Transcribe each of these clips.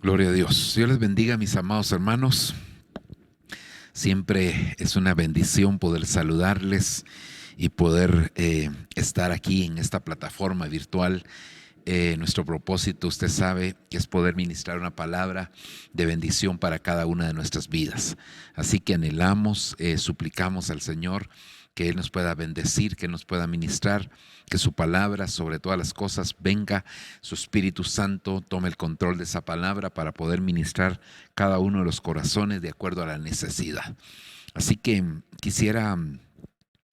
Gloria a Dios. Dios les bendiga, mis amados hermanos. Siempre es una bendición poder saludarles y poder estar aquí en esta plataforma virtual. Nuestro propósito, usted sabe, que es poder ministrar una palabra de bendición para cada una de nuestras vidas. Así que anhelamos, suplicamos al Señor que Él nos pueda bendecir, que nos pueda ministrar, que su palabra sobre todas las cosas venga, su Espíritu Santo tome el control de esa palabra para poder ministrar cada uno de los corazones de acuerdo a la necesidad. Así que quisiera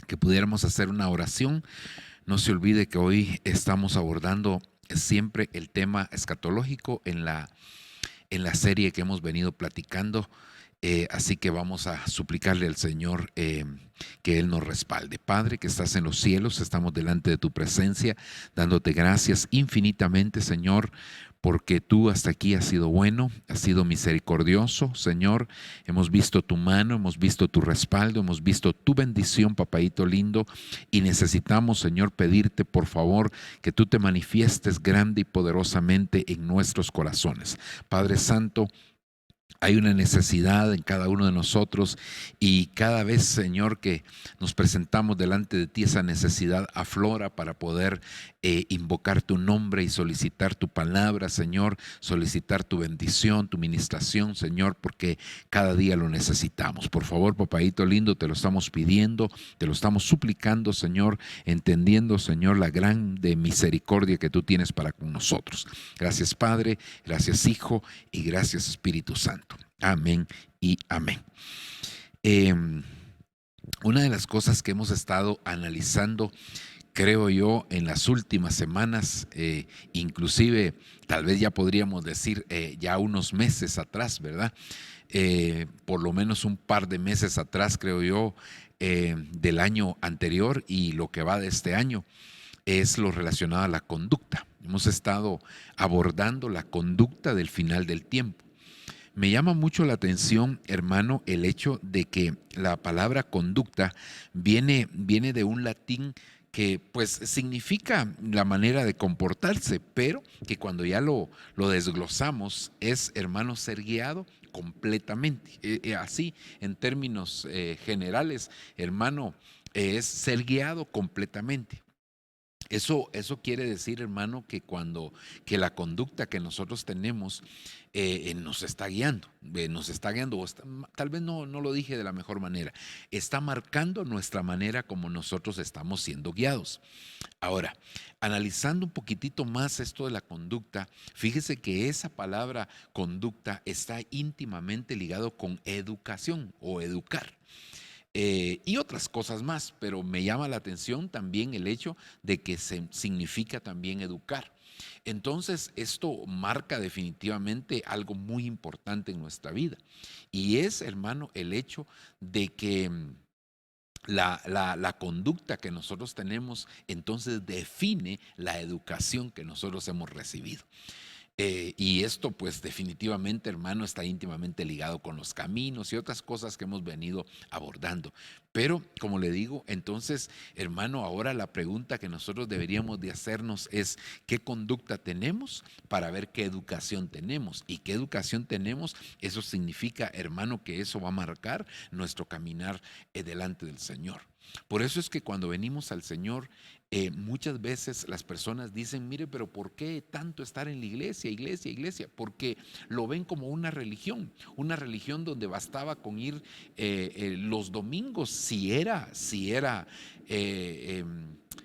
que pudiéramos hacer una oración. No se olvide que hoy estamos abordando siempre el tema escatológico en la serie que hemos venido platicando. Así que vamos a suplicarle al Señor que Él nos respalde. Padre, que estás en los cielos, estamos delante de tu presencia, dándote gracias infinitamente, Señor, porque tú hasta aquí has sido bueno, has sido misericordioso, Señor. Hemos visto tu mano, hemos visto tu respaldo, hemos visto tu bendición, papayito lindo, y necesitamos, Señor, pedirte por favor que tú te manifiestes grande y poderosamente en nuestros corazones. Padre Santo, hay una necesidad en cada uno de nosotros y cada vez, Señor, que nos presentamos delante de ti, esa necesidad aflora para poder invocar tu nombre y solicitar tu palabra, Señor, solicitar tu bendición, tu ministración, Señor, porque cada día lo necesitamos. Por favor, papadito lindo, te lo estamos pidiendo, te lo estamos suplicando, Señor, entendiendo, Señor, la grande misericordia que tú tienes para con nosotros. Gracias, Padre, gracias, Hijo, y gracias, Espíritu Santo. Amén y amén. Eh, una de las cosas que hemos estado analizando, creo yo, en las últimas semanas, inclusive tal vez ya podríamos decir ya unos meses atrás, ¿verdad? Por lo menos un par de meses atrás, creo yo, del año anterior y lo que va de este año, es lo relacionado a la conducta. Hemos estado abordando la conducta del final del tiempo. Me llama mucho la atención, hermano, el hecho de que la palabra conducta viene de un latín que pues significa la manera de comportarse, pero que cuando ya lo desglosamos es, hermano, ser guiado completamente. Así, en términos generales, hermano, es ser guiado completamente. Eso quiere decir, hermano, que la conducta que nosotros tenemos nos está guiando, tal vez no lo dije de la mejor manera, está marcando nuestra manera como nosotros estamos siendo guiados. Ahora, analizando un poquitito más esto de la conducta, fíjese que esa palabra conducta está íntimamente ligado con educación o educar. Y otras cosas más, pero me llama la atención también el hecho de que significa también educar. Entonces, esto marca definitivamente algo muy importante en nuestra vida. Y es, hermano, el hecho de que la conducta que nosotros tenemos entonces define la educación que nosotros hemos recibido. Y esto pues definitivamente, hermano, está íntimamente ligado con los caminos y otras cosas que hemos venido abordando. Pero como le digo, entonces, hermano, ahora la pregunta que nosotros deberíamos de hacernos es ¿qué conducta tenemos para ver qué educación tenemos? ¿Y qué educación tenemos? Eso significa, hermano, que eso va a marcar nuestro caminar delante del Señor. Por eso es que cuando venimos al Señor, muchas veces las personas dicen, mire, pero ¿por qué tanto estar en la iglesia, iglesia, iglesia? Porque lo ven como una religión donde bastaba con ir los domingos, si era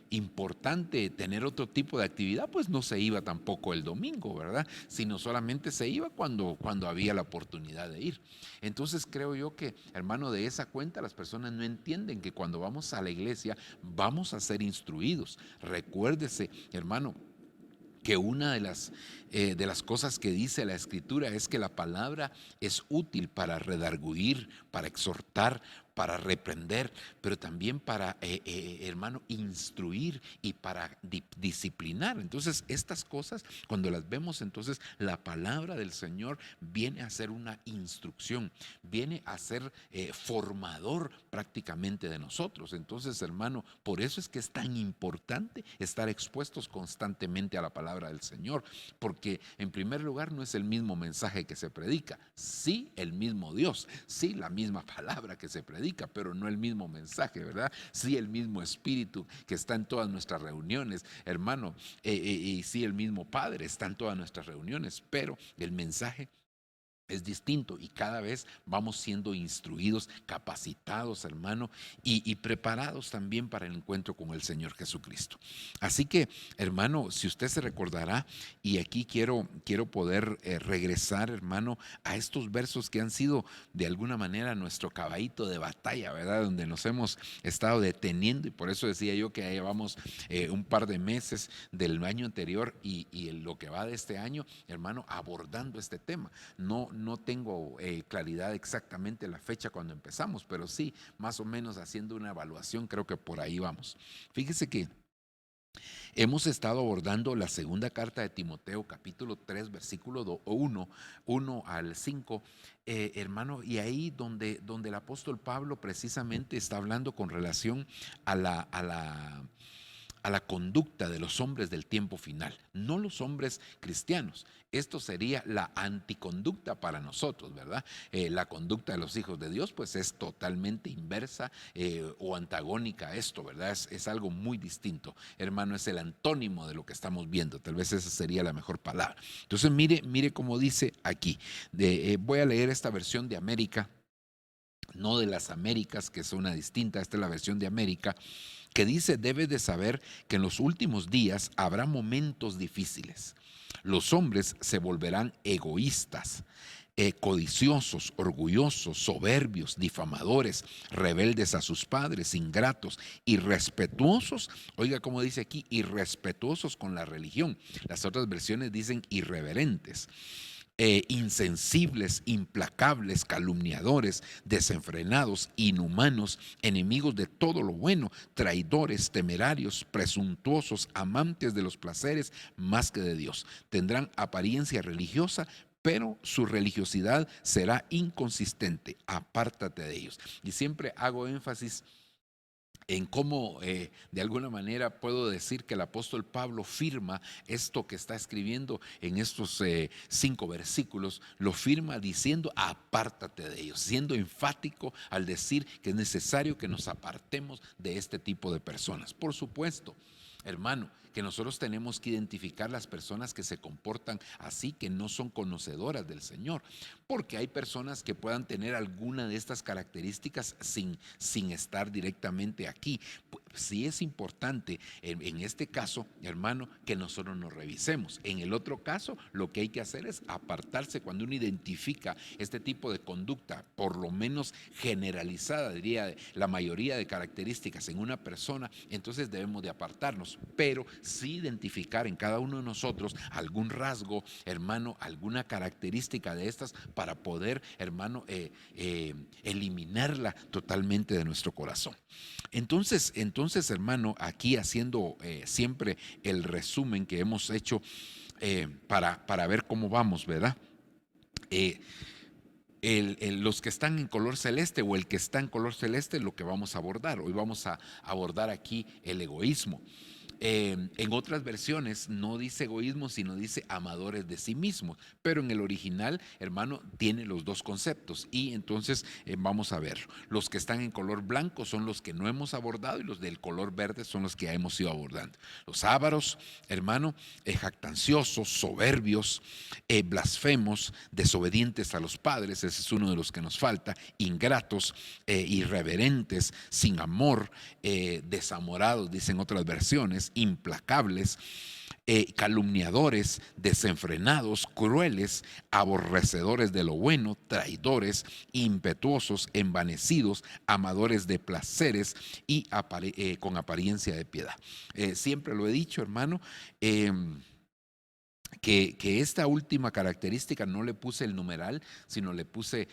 importante tener otro tipo de actividad, pues no se iba tampoco el domingo, ¿verdad? Sino solamente se iba cuando había la oportunidad de ir. Entonces creo yo que, hermano, de esa cuenta las personas no entienden que cuando vamos a la iglesia vamos a ser instruidos. Recuérdese, hermano, que una de las cosas que dice la Escritura es que la palabra es útil para redarguir, para exhortar, para reprender, pero también para, hermano, instruir y para disciplinar. Entonces, estas cosas, cuando las vemos, entonces la palabra del Señor viene a ser una instrucción, viene a ser formador prácticamente de nosotros. Entonces, hermano, por eso es que es tan importante estar expuestos constantemente a la palabra del Señor, porque en primer lugar no es el mismo mensaje que se predica, sí el mismo Dios, sí la misma palabra que se predica, pero no el mismo mensaje, ¿verdad? Sí el mismo Espíritu que está en todas nuestras reuniones, hermano, y sí el mismo Padre está en todas nuestras reuniones, pero el mensaje es distinto y cada vez vamos siendo instruidos, capacitados, hermano, y preparados también para el encuentro con el Señor Jesucristo. Así que, hermano, si usted se recordará, y aquí quiero poder regresar, hermano, a estos versos que han sido de alguna manera nuestro caballito de batalla, ¿verdad? Donde nos hemos estado deteniendo, y por eso decía yo que ya llevamos un par de meses del año anterior y en lo que va de este año, hermano, abordando este tema. No tengo claridad exactamente la fecha cuando empezamos, pero sí, más o menos haciendo una evaluación, creo que por ahí vamos. Fíjese que hemos estado abordando la segunda carta de Timoteo, capítulo 3, versículo 1 al 5, hermano, y ahí donde el apóstol Pablo precisamente está hablando con relación a la conducta de los hombres del tiempo final, no los hombres cristianos. Esto sería la anticonducta para nosotros, ¿verdad? La conducta de los hijos de Dios pues es totalmente inversa o antagónica a esto, ¿verdad? Es algo muy distinto, hermano, es el antónimo de lo que estamos viendo, tal vez esa sería la mejor palabra. Entonces mire cómo dice aquí, voy a leer esta versión de América, no de las Américas, que es una distinta, esta es la versión de América, que dice: debes de saber que en los últimos días habrá momentos difíciles. Los hombres se volverán egoístas, codiciosos, orgullosos, soberbios, difamadores, rebeldes a sus padres, ingratos, irrespetuosos. Oiga cómo dice aquí, irrespetuosos con la religión. Las otras versiones dicen irreverentes. Insensibles, implacables, calumniadores, desenfrenados, inhumanos, enemigos de todo lo bueno, traidores, temerarios, presuntuosos, amantes de los placeres más que de Dios. Tendrán apariencia religiosa, pero su religiosidad será inconsistente. Apártate de ellos. Y siempre hago énfasis en cómo de alguna manera puedo decir que el apóstol Pablo firma esto que está escribiendo en estos 5 versículos, lo firma diciendo: apártate de ellos, siendo enfático al decir que es necesario que nos apartemos de este tipo de personas. Por supuesto, hermano, que nosotros tenemos que identificar las personas que se comportan así, que no son conocedoras del Señor, porque hay personas que puedan tener alguna de estas características sin estar directamente aquí. Sí es importante en este caso, hermano, que nosotros nos revisemos. En el otro caso, lo que hay que hacer es apartarse cuando uno identifica este tipo de conducta, por lo menos generalizada, diría la mayoría de características en una persona, entonces debemos de apartarnos, pero sí identificar en cada uno de nosotros algún rasgo, hermano, alguna característica de estas para poder, hermano, eliminarla totalmente de nuestro corazón. Entonces, hermano, aquí haciendo siempre el resumen que hemos hecho para ver cómo vamos, ¿verdad? Eh, los que están en color celeste o el que está en color celeste es lo que vamos a abordar. Hoy vamos a abordar aquí el egoísmo. En otras versiones no dice egoísmo, sino dice amadores de sí mismos, pero en el original, hermano, tiene los dos conceptos y entonces vamos a ver. Los que están en color blanco son los que no hemos abordado y los del color verde son los que ya hemos ido abordando. Los ávaros, hermano, jactanciosos, soberbios, blasfemos, desobedientes a los padres, ese es uno de los que nos falta, ingratos, irreverentes, sin amor, desamorados, dicen otras versiones, implacables, calumniadores, desenfrenados, crueles, aborrecedores de lo bueno, traidores, impetuosos, envanecidos, amadores de placeres y con apariencia de piedad. Siempre lo he dicho, hermano, que esta última característica no le puse el numeral, sino le puse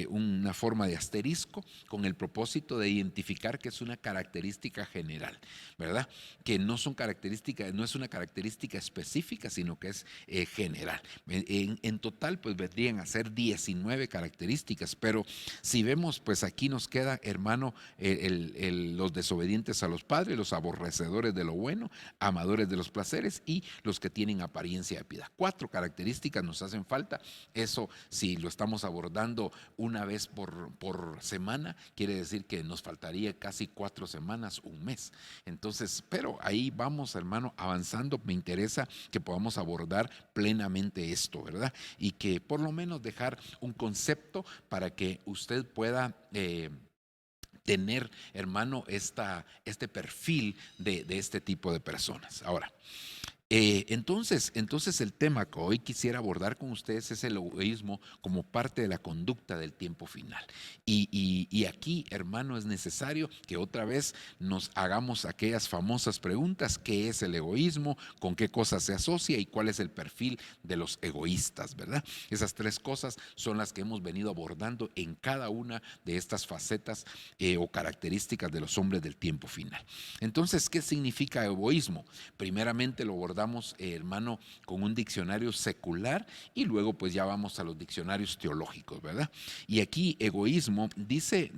una forma de asterisco con el propósito de identificar que es una característica general, ¿verdad? Que no son características, no es una característica específica, sino que es general. En total, pues vendrían a ser 19 características, pero si vemos, pues aquí nos queda, hermano, los desobedientes a los padres, los aborrecedores de lo bueno, amadores de los placeres y los que tienen apariencia de piedad. 4 características nos hacen falta. Eso, si lo estamos abordando una vez por semana, quiere decir que nos faltaría casi 4 semanas, un mes. Entonces, pero ahí vamos, hermano, avanzando. Me interesa que podamos abordar plenamente esto, ¿verdad? Y que por lo menos dejar un concepto para que usted pueda tener, hermano, este perfil de este tipo de personas. Ahora, entonces el tema que hoy quisiera abordar con ustedes es el egoísmo como parte de la conducta del tiempo final. Y aquí, hermano, es necesario que otra vez nos hagamos aquellas famosas preguntas: ¿qué es el egoísmo? ¿Con qué cosas se asocia? ¿Y cuál es el perfil de los egoístas? ¿Verdad? Esas 3 cosas son las que hemos venido abordando en cada una de estas facetas o características de los hombres del tiempo final. Entonces, ¿qué significa egoísmo? Primeramente lo abordamos, hermano, con un diccionario secular y luego pues ya vamos a los diccionarios teológicos, ¿verdad? Y aquí egoísmo dice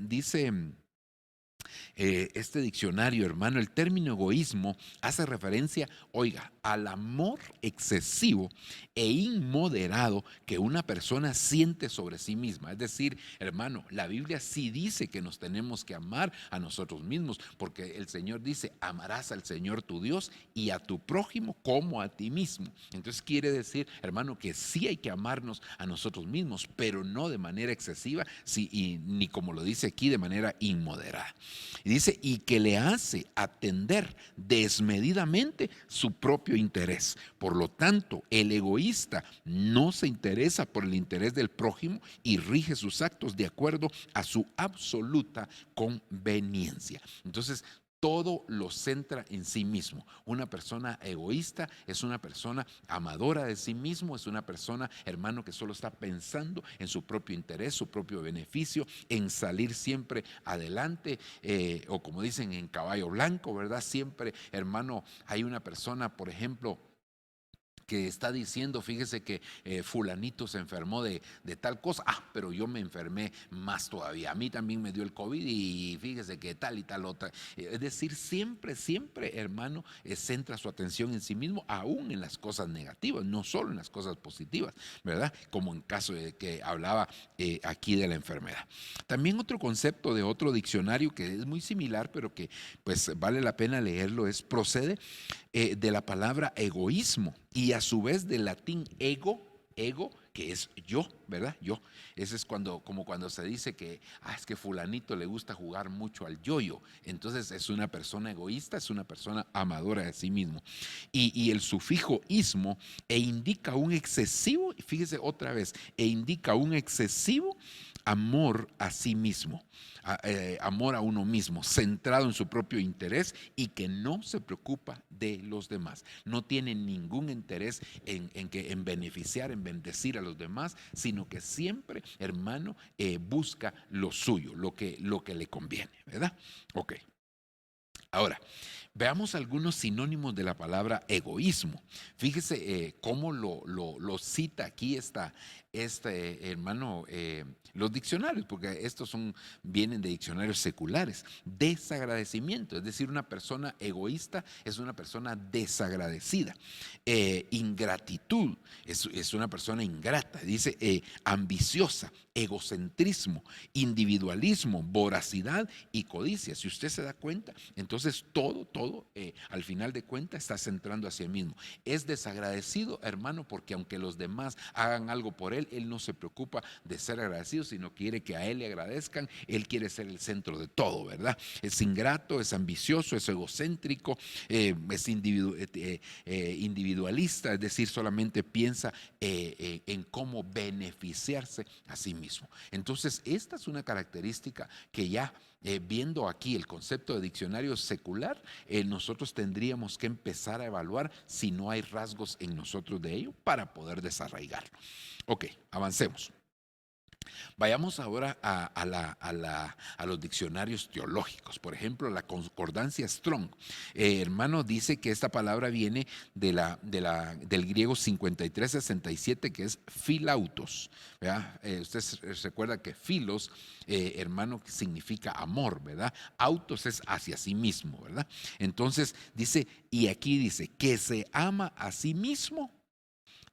este diccionario, hermano, el término egoísmo hace referencia, oiga, al amor excesivo e inmoderado que una persona siente sobre sí misma. Es decir, hermano, la Biblia sí dice que nos tenemos que amar a nosotros mismos, porque el Señor dice: amarás al Señor tu Dios y a tu prójimo como a ti mismo. Entonces quiere decir, hermano, que sí hay que amarnos a nosotros mismos, pero no de manera excesiva, sí, y ni como lo dice aquí, de manera inmoderada. Y dice, y que le hace atender desmedidamente su propio interés. Por lo tanto, el egoísta no se interesa por el interés del prójimo y rige sus actos de acuerdo a su absoluta conveniencia. Entonces, todo lo centra en sí mismo. Una persona egoísta es una persona amadora de sí mismo, es una persona, hermano, que solo está pensando en su propio interés, su propio beneficio, en salir siempre adelante, o como dicen, en caballo blanco, ¿verdad? Siempre, hermano, hay una persona, por ejemplo, que está diciendo: fíjese que fulanito se enfermó de tal cosa, pero yo me enfermé más todavía, a mí también me dio el COVID y fíjese que tal y tal otra. Es decir, siempre, hermano, centra su atención en sí mismo, aún en las cosas negativas, no solo en las cosas positivas, ¿verdad? Como en caso de que hablaba aquí de la enfermedad. También otro concepto de otro diccionario que es muy similar, pero que pues vale la pena leerlo, procede de la palabra egoísmo y a su vez del latín ego, que es yo, ¿verdad? Yo. Ese es como cuando se dice que es que fulanito le gusta jugar mucho al yoyo. Entonces es una persona egoísta, es una persona amadora de sí mismo. Y el sufijo ismo indica un excesivo, fíjese otra vez, indica un excesivo amor a sí mismo, amor a uno mismo, centrado en su propio interés y que no se preocupa de los demás. No tiene ningún interés en beneficiar, en bendecir a los demás, sino que siempre, hermano, busca lo suyo, lo que le conviene, ¿verdad? Ok. Ahora, veamos algunos sinónimos de la palabra egoísmo. Fíjese cómo lo cita aquí este hermano, los diccionarios, porque vienen de diccionarios seculares. Desagradecimiento, es decir, una persona egoísta es una persona desagradecida. Ingratitud, es una persona ingrata. Dice ambiciosa, egocentrismo, individualismo, voracidad y codicia. Si usted se da cuenta, entonces todo, al final de cuentas está centrando hacia él mismo. Es desagradecido, hermano, porque aunque los demás hagan algo por él, él no se preocupa de ser agradecido, sino quiere que a él le agradezcan. Él quiere ser el centro de todo, ¿verdad? Es ingrato, es ambicioso, es egocéntrico, es individualista, es decir, solamente piensa en cómo beneficiarse a sí mismo. Entonces, esta es una característica que ya viendo aquí el concepto de diccionario secular, nosotros tendríamos que empezar a evaluar si no hay rasgos en nosotros de ello para poder desarraigarlo. Ok, avancemos. Vayamos ahora a los diccionarios teológicos. Por ejemplo, la concordancia Strong, hermano, dice que esta palabra viene del griego 5367, que es philautos. Usted recuerda que philos, hermano, significa amor, ¿verdad? Autos es hacia sí mismo, ¿verdad? Entonces dice, y aquí dice, que se ama a sí mismo,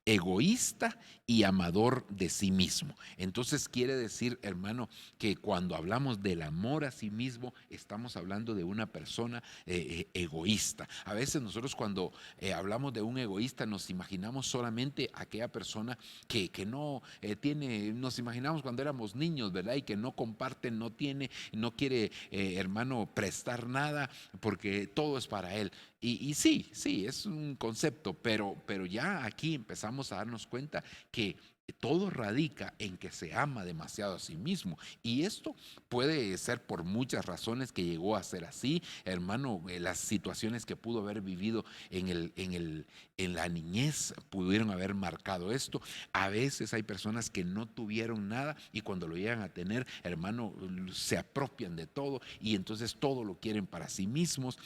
egoísta y amador de sí mismo. Entonces quiere decir, hermano, que cuando hablamos del amor a sí mismo, estamos hablando de una persona egoísta. A veces nosotros cuando hablamos de un egoísta nos imaginamos solamente aquella persona que no tiene, nos imaginamos cuando éramos niños, ¿verdad? Y que no comparte, no tiene, no quiere, hermano, prestar nada porque todo es para él. Y sí, es un concepto, pero ya aquí empezamos a darnos cuenta que todo radica en que se ama demasiado a sí mismo. Y esto puede ser por muchas razones que llegó a ser así, hermano. Las situaciones que pudo haber vivido en la niñez pudieron haber marcado esto. A veces hay personas que no tuvieron nada y cuando lo llegan a tener, hermano, se apropian de todo y entonces todo lo quieren para sí mismos.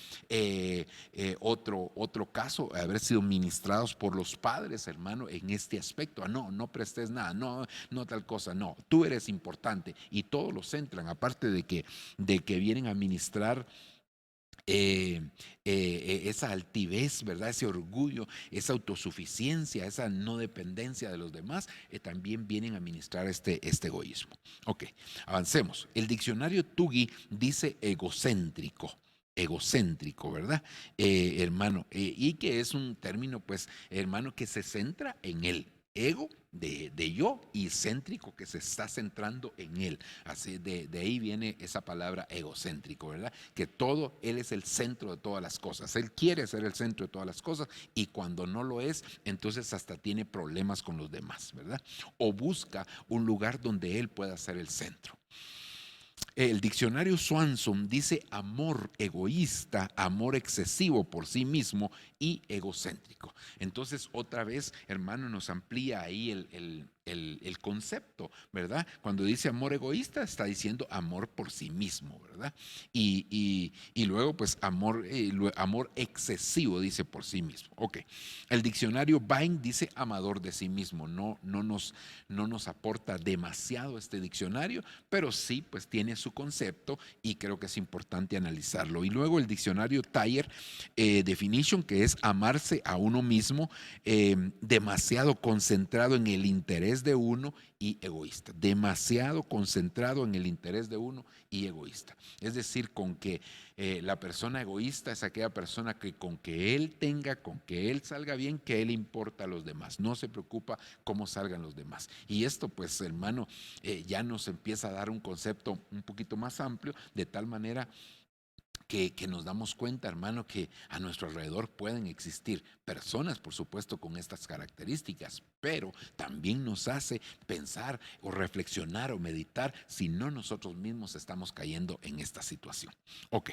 Otro caso, haber sido ministrados por los padres, hermano, en este aspecto. No prestes nada, no tal cosa, no, tú eres importante y todos los entran, aparte de que vienen a ministrar esa altivez, ¿verdad? Ese orgullo, esa autosuficiencia, esa no dependencia de los demás, también vienen a ministrar este egoísmo. Ok, avancemos. El diccionario Tugui dice egocéntrico, ¿verdad? Hermano, y que es un término, pues, hermano, que se centra en el ego de yo y céntrico, que se está centrando en él. Así de ahí viene esa palabra egocéntrico, ¿verdad? Que todo, él es el centro de todas las cosas. Él quiere ser el centro de todas las cosas y cuando no lo es, entonces hasta tiene problemas con los demás, ¿verdad? O busca un lugar donde él pueda ser el centro. El diccionario Swanson dice amor egoísta, amor excesivo por sí mismo y egocéntrico. Entonces, otra vez, hermano, nos amplía ahí el concepto, ¿verdad? Cuando dice amor egoísta, está diciendo amor por sí mismo, ¿verdad? Y luego, pues, amor excesivo, dice por sí mismo. Ok. El diccionario Vine dice amador de sí mismo. No nos aporta demasiado este diccionario, pero sí, pues tiene su concepto y creo que es importante analizarlo. Y luego el diccionario Thayer Definition, que es amarse a uno mismo, demasiado concentrado en el interés de uno y egoísta. Demasiado concentrado en el interés de uno y egoísta. Es decir, con que la persona egoísta es aquella persona que con que él tenga, con que él salga bien, que él importa a los demás. No se preocupa cómo salgan los demás. Y esto, pues, hermano, ya nos empieza a dar un concepto un poquito más amplio, de tal manera que nos damos cuenta, hermano, que a nuestro alrededor pueden existir personas, por supuesto, con estas características, pero también nos hace pensar o reflexionar o meditar si no nosotros mismos estamos cayendo en esta situación. Ok,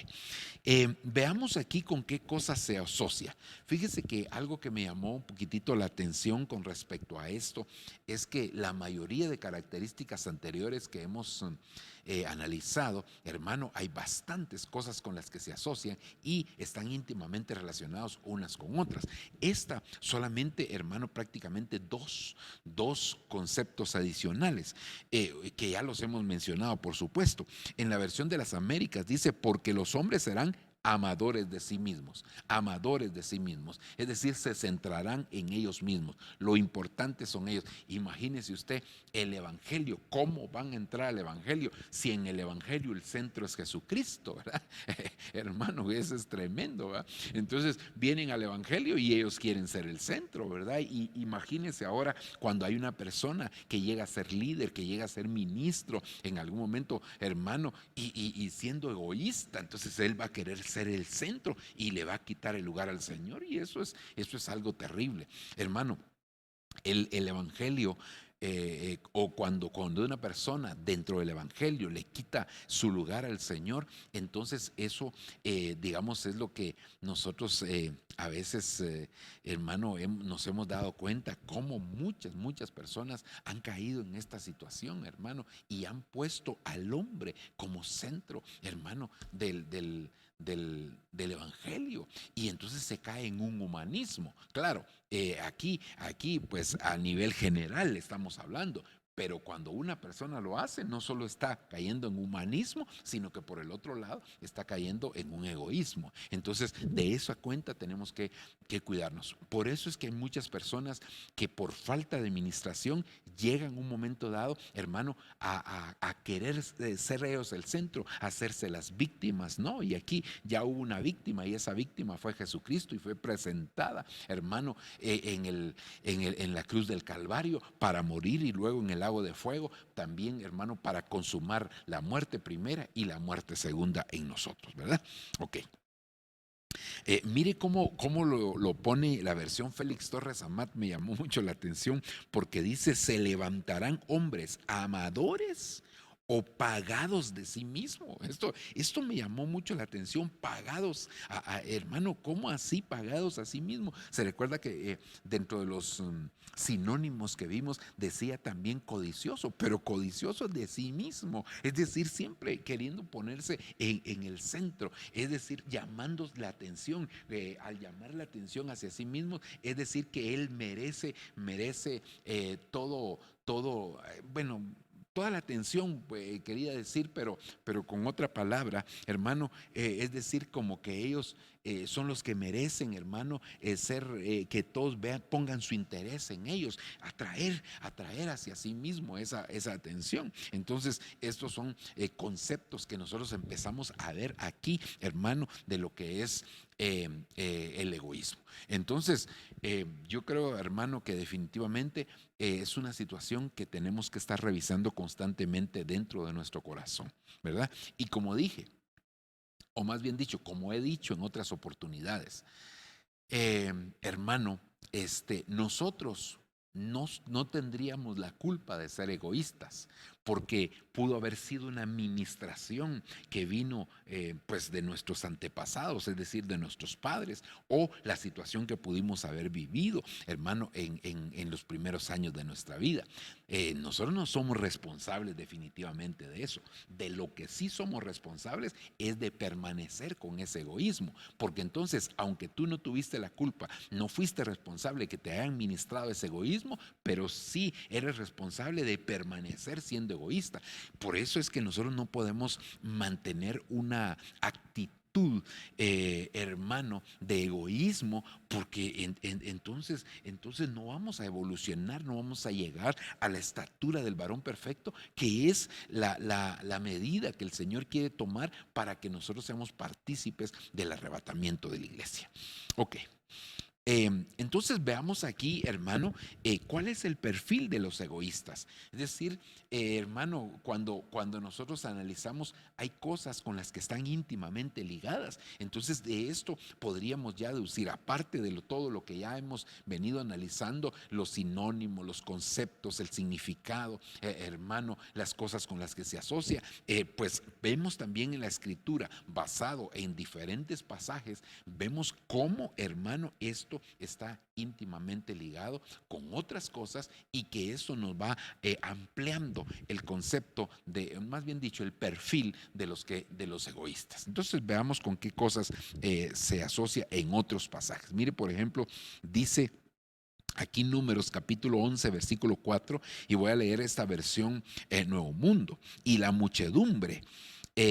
veamos aquí con qué cosas se asocia. Fíjese que algo que me llamó un poquitito la atención con respecto a esto es que la mayoría de características anteriores que hemos analizado, hermano, hay bastantes cosas con las que se asocian y están íntimamente relacionados unas con otras. Esta solamente, hermano, prácticamente dos conceptos adicionales que ya los hemos mencionado, por supuesto. En la versión de las Américas dice, porque los hombres serán amadores de sí mismos, amadores de sí mismos, es decir, se centrarán en ellos mismos, lo importante son ellos. Imagínese usted el evangelio, cómo van a entrar al evangelio si en el evangelio el centro es Jesucristo, ¿verdad? Hermano, eso es tremendo, ¿verdad? Entonces vienen al evangelio y ellos quieren ser el centro, ¿verdad? Y imagínese ahora cuando hay una persona que llega a ser líder, que llega a ser ministro en algún momento, hermano, y siendo egoísta, entonces él va a querer ser el centro y le va a quitar el lugar al Señor, y eso es algo terrible, hermano. El evangelio o cuando una persona dentro del Evangelio le quita su lugar al Señor, entonces eso, digamos, es lo que nosotros a veces, hermano, nos hemos dado cuenta cómo muchas personas han caído en esta situación, hermano, y han puesto al hombre como centro, hermano, del Evangelio. Y entonces se cae en un humanismo. Claro, aquí, pues a nivel general estamos hablando. Pero cuando una persona lo hace, no solo está cayendo en humanismo, sino que por el otro lado está cayendo en un egoísmo. Entonces, de esa cuenta tenemos que cuidarnos. Por eso es que hay muchas personas que por falta de administración llegan un momento dado, hermano, a querer ser ellos el centro, a hacerse las víctimas, ¿no? Y aquí ya hubo una víctima y esa víctima fue Jesucristo y fue presentada, hermano, en la cruz del Calvario para morir y luego en el lago de fuego, también, hermano, para consumar la muerte primera y la muerte segunda en nosotros, ¿verdad? Ok. Mire cómo lo pone la versión Félix Torres Amat, me llamó mucho la atención porque dice, se levantarán hombres amadores o pagados de sí mismo. Esto me llamó mucho la atención, pagados, hermano, ¿cómo así pagados a sí mismo? Se recuerda que dentro de los sinónimos que vimos decía también codicioso, pero codicioso de sí mismo, es decir, siempre queriendo ponerse en el centro, es decir, llamando la atención, al llamar la atención hacia sí mismo, es decir, que él merece todo, bueno, toda la atención, quería decir, pero con otra palabra, hermano, es decir, como que ellos son los que merecen, hermano, que todos vean, pongan su interés en ellos, atraer hacia sí mismo esa atención. Entonces, estos son conceptos que nosotros empezamos a ver aquí, hermano, de lo que es el egoísmo. Entonces, yo creo, hermano, que definitivamente es una situación que tenemos que estar revisando constantemente dentro de nuestro corazón, ¿verdad? Y como dije, o más bien dicho, como he dicho en otras oportunidades, hermano, nosotros no tendríamos la culpa de ser egoístas, porque pudo haber sido una administración que vino pues de nuestros antepasados, es decir, de nuestros padres, o la situación que pudimos haber vivido, hermano, en los primeros años de nuestra vida. Nosotros no somos responsables definitivamente de eso. De lo que sí somos responsables es de permanecer con ese egoísmo, porque entonces, aunque tú no tuviste la culpa, no fuiste responsable que te hayan ministrado ese egoísmo, pero sí eres responsable de permanecer siendo egoísta. Por eso es que nosotros no podemos mantener una actitud, hermano, de egoísmo, porque entonces no vamos a evolucionar, no vamos a llegar a la estatura del varón perfecto, que es la medida que el Señor quiere tomar para que nosotros seamos partícipes del arrebatamiento de la iglesia. Ok. Entonces veamos aquí, hermano, cuál es el perfil de los egoístas. Es decir, hermano, cuando nosotros analizamos, hay cosas con las que están íntimamente ligadas. Entonces de esto podríamos ya deducir, aparte de todo lo que ya hemos venido analizando, los sinónimos, los conceptos, el significado, hermano, las cosas con las que se asocia, pues vemos también en la escritura, basado en diferentes pasajes, vemos cómo, hermano, esto está íntimamente ligado con otras cosas y que eso nos va ampliando el concepto de, más bien dicho, el perfil de los egoístas. Entonces veamos con qué cosas se asocia en otros pasajes. Mire, por ejemplo, dice aquí Números capítulo 11 versículo 4, y voy a leer esta versión Nuevo Mundo. Y la muchedumbre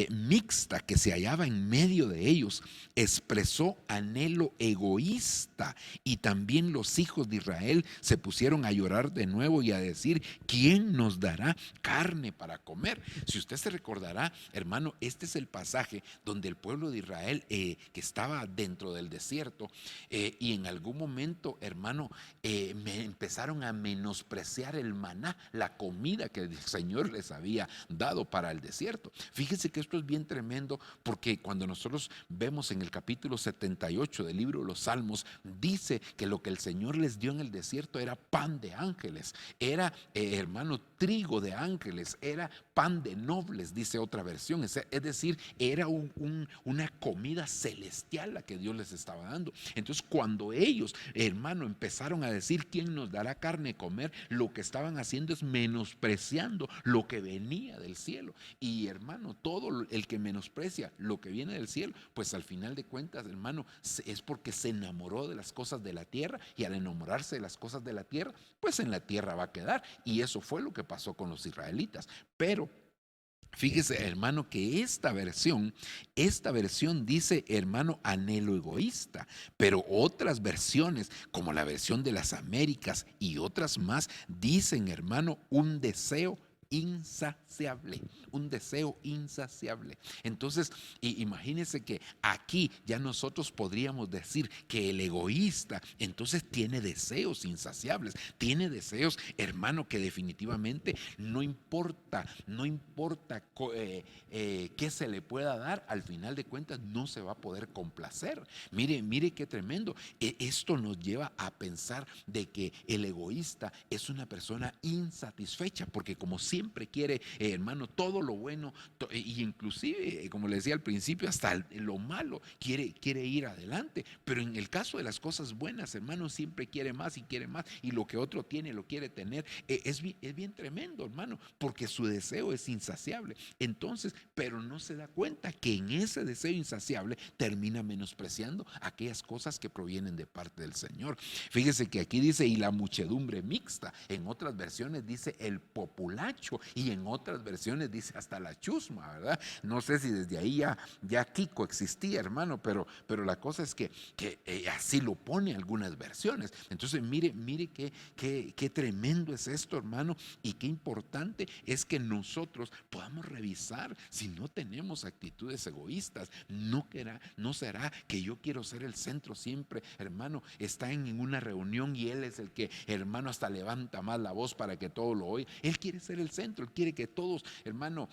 mixta que se hallaba en medio de ellos expresó anhelo egoísta, y también los hijos de Israel se pusieron a llorar de nuevo y a decir, ¿quién nos dará carne para comer? Si usted se recordará, hermano, este es el pasaje donde el pueblo de Israel que estaba dentro del desierto, y en algún momento, hermano, me empezaron a menospreciar el maná, la comida que el Señor les había dado para el desierto. Fíjese que esto es bien tremendo, porque cuando nosotros vemos en el capítulo 78 del libro de los Salmos, dice que lo que el Señor les dio en el desierto era pan de ángeles, era, hermano, trigo de ángeles, era pan de nobles, dice otra versión. Es decir, era una comida celestial la que Dios les estaba dando. Entonces, cuando ellos, hermano, empezaron a decir quién nos dará carne de comer, lo que estaban haciendo es menospreciando lo que venía del cielo. Y hermano, todo el que menosprecia lo que viene del cielo, pues al final de cuentas, hermano, es porque se enamoró de las cosas de la tierra, y al enamorarse de las cosas de la tierra, pues en la tierra va a quedar. Y eso fue lo que pasó con los israelitas. Pero fíjese, hermano, que esta versión dice, hermano, anhelo egoísta, pero otras versiones, como la versión de las Américas y otras más, dicen, hermano, un deseo insaciable, un deseo insaciable. Entonces, imagínense que aquí ya nosotros podríamos decir que el egoísta entonces tiene deseos insaciables, tiene deseos, hermano, que definitivamente no importa qué se le pueda dar, al final de cuentas no se va a poder complacer. Mire qué tremendo. Esto nos lleva a pensar de que el egoísta es una persona insatisfecha, porque como siempre quiere, hermano, todo lo bueno, y inclusive, como le decía al principio, hasta lo malo, quiere ir adelante. Pero en el caso de las cosas buenas, hermano, siempre quiere más y quiere más, y lo que otro tiene lo quiere tener. Es bien tremendo, hermano, porque su deseo es insaciable. Entonces, pero no se da cuenta que en ese deseo insaciable termina menospreciando aquellas cosas que provienen de parte del Señor. Fíjese que aquí dice, y la muchedumbre mixta. En otras versiones dice el populacho, y en otras versiones dice hasta la chusma, ¿verdad? No sé si desde ahí ya Kiko existía, hermano, pero la cosa es que así lo pone algunas versiones. Entonces, mire qué tremendo es esto, hermano, y qué importante es que nosotros podamos revisar si no tenemos actitudes egoístas. No será que yo quiero ser el centro siempre, hermano. Está en una reunión y él es el que, hermano, hasta levanta más la voz para que todo lo oiga. Él quiere ser el centro, él quiere que todos, hermano,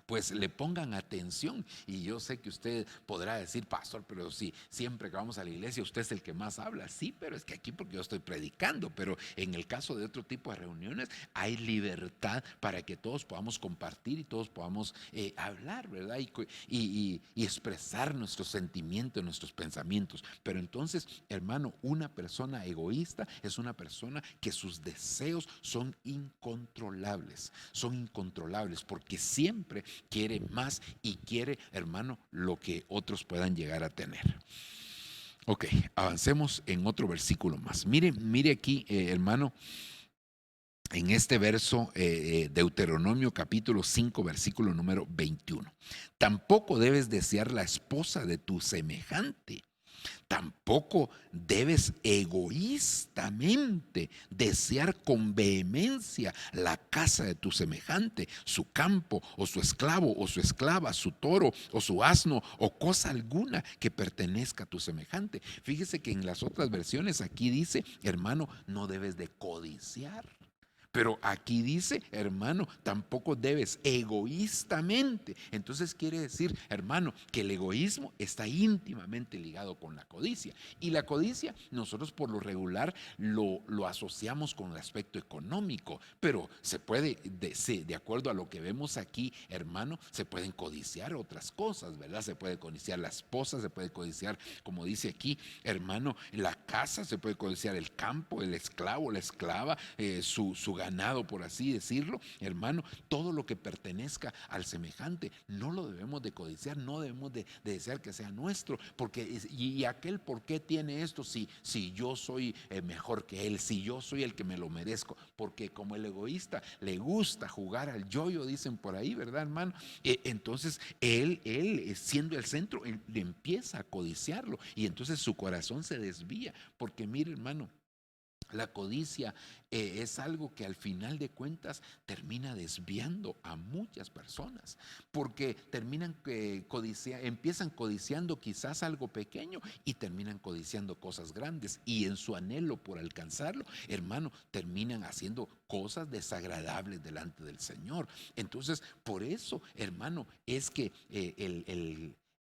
pues le pongan atención. Y yo sé que usted podrá decir, pastor, pero si siempre que vamos a la iglesia usted es el que más habla. Sí, pero es que aquí porque yo estoy predicando. Pero en el caso de otro tipo de reuniones hay libertad para que todos podamos compartir y todos podamos hablar, ¿verdad? Y expresar nuestros sentimientos, nuestros pensamientos. Pero entonces, hermano, una persona egoísta es una persona que sus deseos son incontrolables, porque siempre quiere más y quiere, hermano, lo que otros puedan llegar a tener. Ok, avancemos en otro versículo más. Mire aquí, hermano, en este verso, Deuteronomio capítulo 5, versículo número 21. Tampoco debes desear la esposa de tu semejante. Tampoco debes egoístamente desear con vehemencia la casa de tu semejante, su campo o su esclavo o su esclava, su toro o su asno o cosa alguna que pertenezca a tu semejante. Fíjese que en las otras versiones aquí dice, hermano, no debes de codiciar. Pero aquí dice, hermano, tampoco debes egoístamente. Entonces quiere decir, hermano, que el egoísmo está íntimamente ligado con la codicia. Y la codicia nosotros por lo regular lo asociamos con el aspecto económico. Pero se puede, de acuerdo a lo que vemos aquí, hermano, se pueden codiciar otras cosas, ¿verdad? Se puede codiciar la esposa, se puede codiciar, como dice aquí, hermano, la casa, se puede codiciar el campo, el esclavo, la esclava, su ganado, por así decirlo, hermano. Todo lo que pertenezca al semejante no lo debemos de codiciar, no debemos de desear que sea nuestro, porque y aquel por qué tiene esto si yo soy mejor que él, si yo soy el que me lo merezco, porque como el egoísta le gusta jugar al yoyo, dicen por ahí, ¿verdad, hermano? Entonces él siendo el centro, él empieza a codiciarlo, y entonces su corazón se desvía, porque mire, hermano, La codicia es algo que al final de cuentas termina desviando a muchas personas, porque empiezan codiciando quizás algo pequeño y terminan codiciando cosas grandes, y en su anhelo por alcanzarlo, hermano, terminan haciendo cosas desagradables delante del Señor. Entonces, por eso, hermano, es que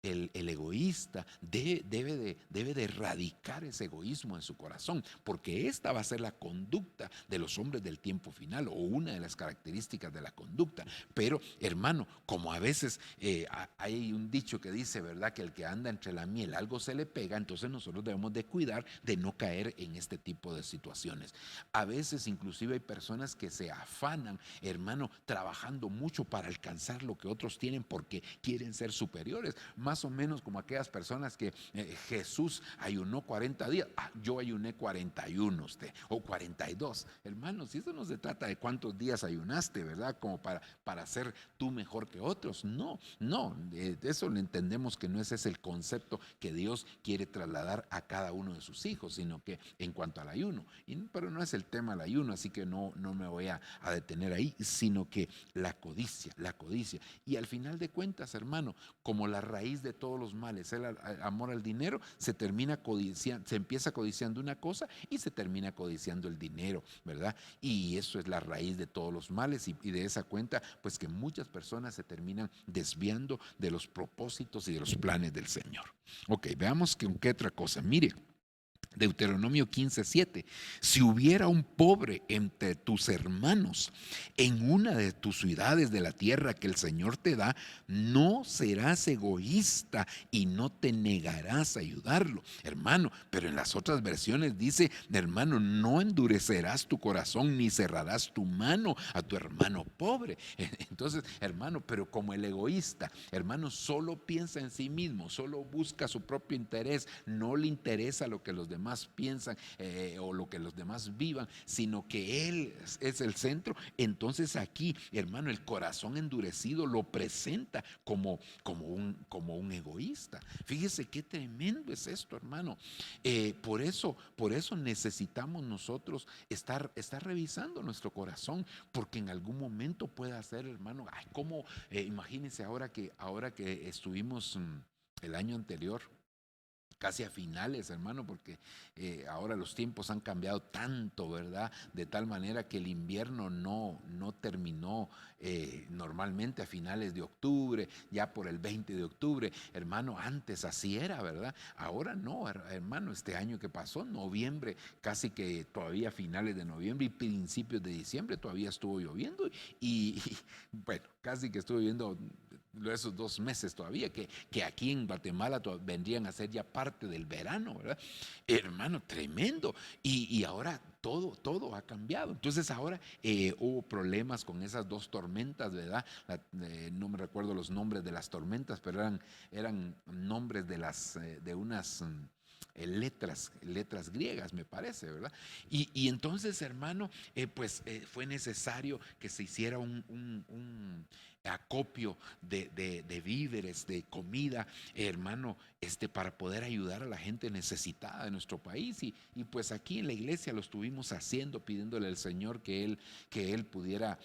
el egoísta debe de erradicar ese egoísmo en su corazón, porque esta va a ser la conducta de los hombres del tiempo final, o una de las características de la conducta. Pero, hermano, como a veces hay un dicho que dice, ¿verdad?, que el que anda entre la miel algo se le pega. Entonces nosotros debemos de cuidar de no caer en este tipo de situaciones. A veces inclusive hay personas que se afanan, hermano, trabajando mucho para alcanzar lo que otros tienen porque quieren ser superiores. Más o menos como aquellas personas que Jesús ayunó 40 días. Yo ayuné 41, o 42. Hermanos, si eso no se trata de cuántos días ayunaste, ¿verdad? Como para ser tú mejor que otros. No, no, eso lo entendemos, que no ese es el concepto que Dios quiere trasladar a cada uno de sus hijos, sino que en cuanto al ayuno. Pero no es el tema del ayuno, así que no me voy a detener ahí, sino que la codicia. Y al final de cuentas, hermano, como la raíz de todos los males, el amor al dinero, se empieza codiciando una cosa y se termina codiciando el dinero, ¿verdad? Y eso es la raíz de todos los males, y de esa cuenta, pues que muchas personas se terminan desviando de los propósitos y de los planes del Señor. Ok, veamos qué otra cosa. Mire, Deuteronomio 15:7. Si hubiera un pobre entre tus hermanos en una de tus ciudades de la tierra que el Señor te da, no serás egoísta y no te negarás a ayudarlo, hermano. Pero en las otras versiones dice, hermano, no endurecerás tu corazón ni cerrarás tu mano a tu hermano pobre. Entonces, hermano, pero como el egoísta, hermano, solo piensa en sí mismo, solo busca su propio interés, no le interesa lo que los demás piensan o lo que los demás vivan, sino que Él es el centro. Entonces aquí, hermano, el corazón endurecido lo presenta como un egoísta. Fíjese qué tremendo es esto, hermano. Por eso necesitamos nosotros estar revisando nuestro corazón, porque en algún momento puede ser, hermano, como imagínense ahora que estuvimos el año anterior, casi a finales, hermano, porque ahora los tiempos han cambiado tanto, ¿verdad? De tal manera que el invierno no terminó normalmente a finales de octubre, ya por el 20 de octubre, hermano. Antes así era, ¿verdad? Ahora no, hermano. Este año que pasó, noviembre, casi que todavía finales de noviembre y principios de diciembre todavía estuvo lloviendo, bueno, casi que estuvo lloviendo esos 2 meses todavía, que aquí en Guatemala vendrían a ser ya parte del verano, ¿verdad? Hermano, tremendo. Y ahora todo ha cambiado. Entonces ahora hubo problemas con esas 2 tormentas, ¿verdad? No me recuerdo los nombres de las tormentas, pero eran nombres de unas letras griegas, me parece, ¿verdad? Y entonces, hermano, fue necesario que se hiciera un acopio de víveres, de comida, hermano, para poder ayudar a la gente necesitada de nuestro país. Y pues aquí en la iglesia lo estuvimos haciendo, pidiéndole al Señor que Él pudiera,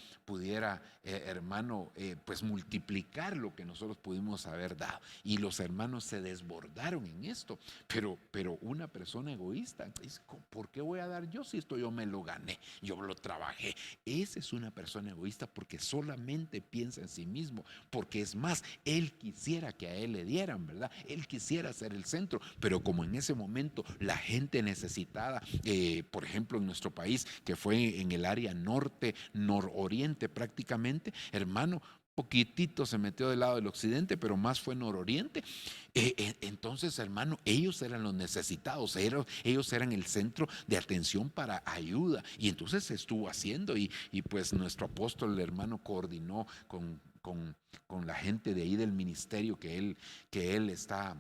hermano, pues multiplicar lo que nosotros pudimos haber dado. Y los hermanos se desbordaron en esto. Pero una persona egoísta dice, ¿por qué voy a dar yo si esto yo me lo gané? Yo lo trabajé. Esa es una persona egoísta, porque solamente piensa en sí mismo, porque es más, él quisiera que a él le dieran, ¿verdad? Él quisiera ser el centro, pero como en ese momento la gente necesitada, por ejemplo en nuestro país, que fue en el área nororiente prácticamente, hermano, poquitito se metió del lado del occidente, pero más fue nororiente. Entonces, hermano, ellos eran los necesitados, ellos eran el centro de atención para ayuda. Y entonces se estuvo haciendo, y pues nuestro apóstol, el hermano, coordinó con la gente de ahí del ministerio que él está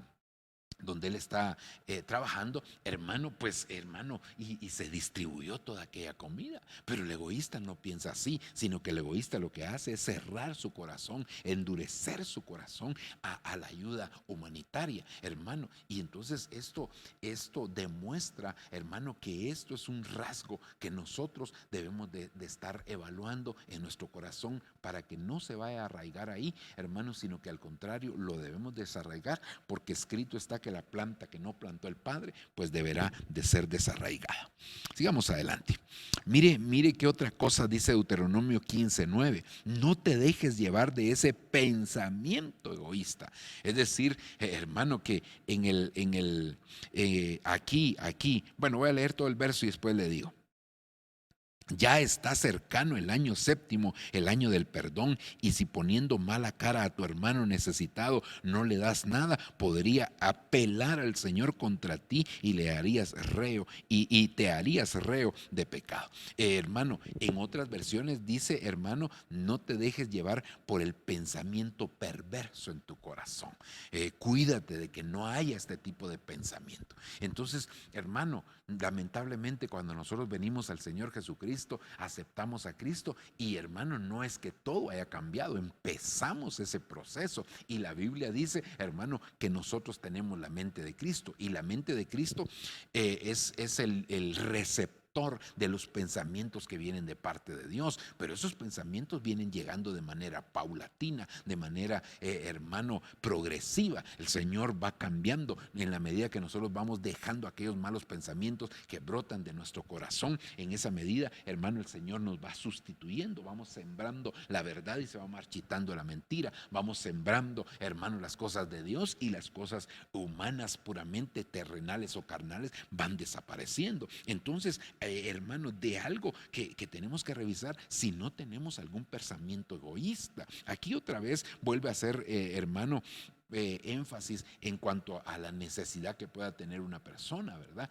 donde él está trabajando, hermano, pues hermano, y se distribuyó toda aquella comida. Pero el egoísta no piensa así, sino que el egoísta lo que hace es cerrar su corazón, endurecer su corazón a la ayuda humanitaria, hermano. Y entonces esto demuestra, hermano, que esto es un rasgo que nosotros debemos de estar evaluando en nuestro corazón para que no se vaya a arraigar ahí, hermano, sino que al contrario lo debemos desarraigar, porque escrito está que la planta que no plantó el Padre, pues deberá de ser desarraigada. Sigamos adelante. Mire qué otra cosa dice Deuteronomio 15:9. No te dejes llevar de ese pensamiento egoísta. Es decir, hermano, que aquí, bueno, voy a leer todo el verso y después le digo. Ya está cercano el año séptimo, el año del perdón, y si poniendo mala cara a tu hermano necesitado no le das nada, podría apelar al Señor contra ti y le harías reo y te harías reo de pecado. Hermano, en otras versiones dice, hermano, no te dejes llevar por el pensamiento perverso en tu corazón. Cuídate de que no haya este tipo de pensamiento. Entonces, hermano, lamentablemente cuando nosotros venimos al Señor Jesucristo, aceptamos a Cristo y, hermano, no es que todo haya cambiado, empezamos ese proceso y la Biblia dice, hermano, que nosotros tenemos la mente de Cristo y la mente de Cristo es el receptor de los pensamientos que vienen de parte de Dios, pero esos pensamientos vienen llegando de manera paulatina, de manera, hermano, progresiva. El Señor va cambiando en la medida que nosotros vamos dejando aquellos malos pensamientos que brotan de nuestro corazón. En esa medida, hermano, el Señor nos va sustituyendo, vamos sembrando la verdad y se va marchitando la mentira, vamos sembrando, hermano, las cosas de Dios y las cosas humanas puramente terrenales o carnales van desapareciendo. Entonces, hermano, de algo que tenemos que revisar si no tenemos algún pensamiento egoísta. Aquí otra vez vuelve a ser, hermano, énfasis en cuanto a la necesidad que pueda tener una persona, ¿verdad?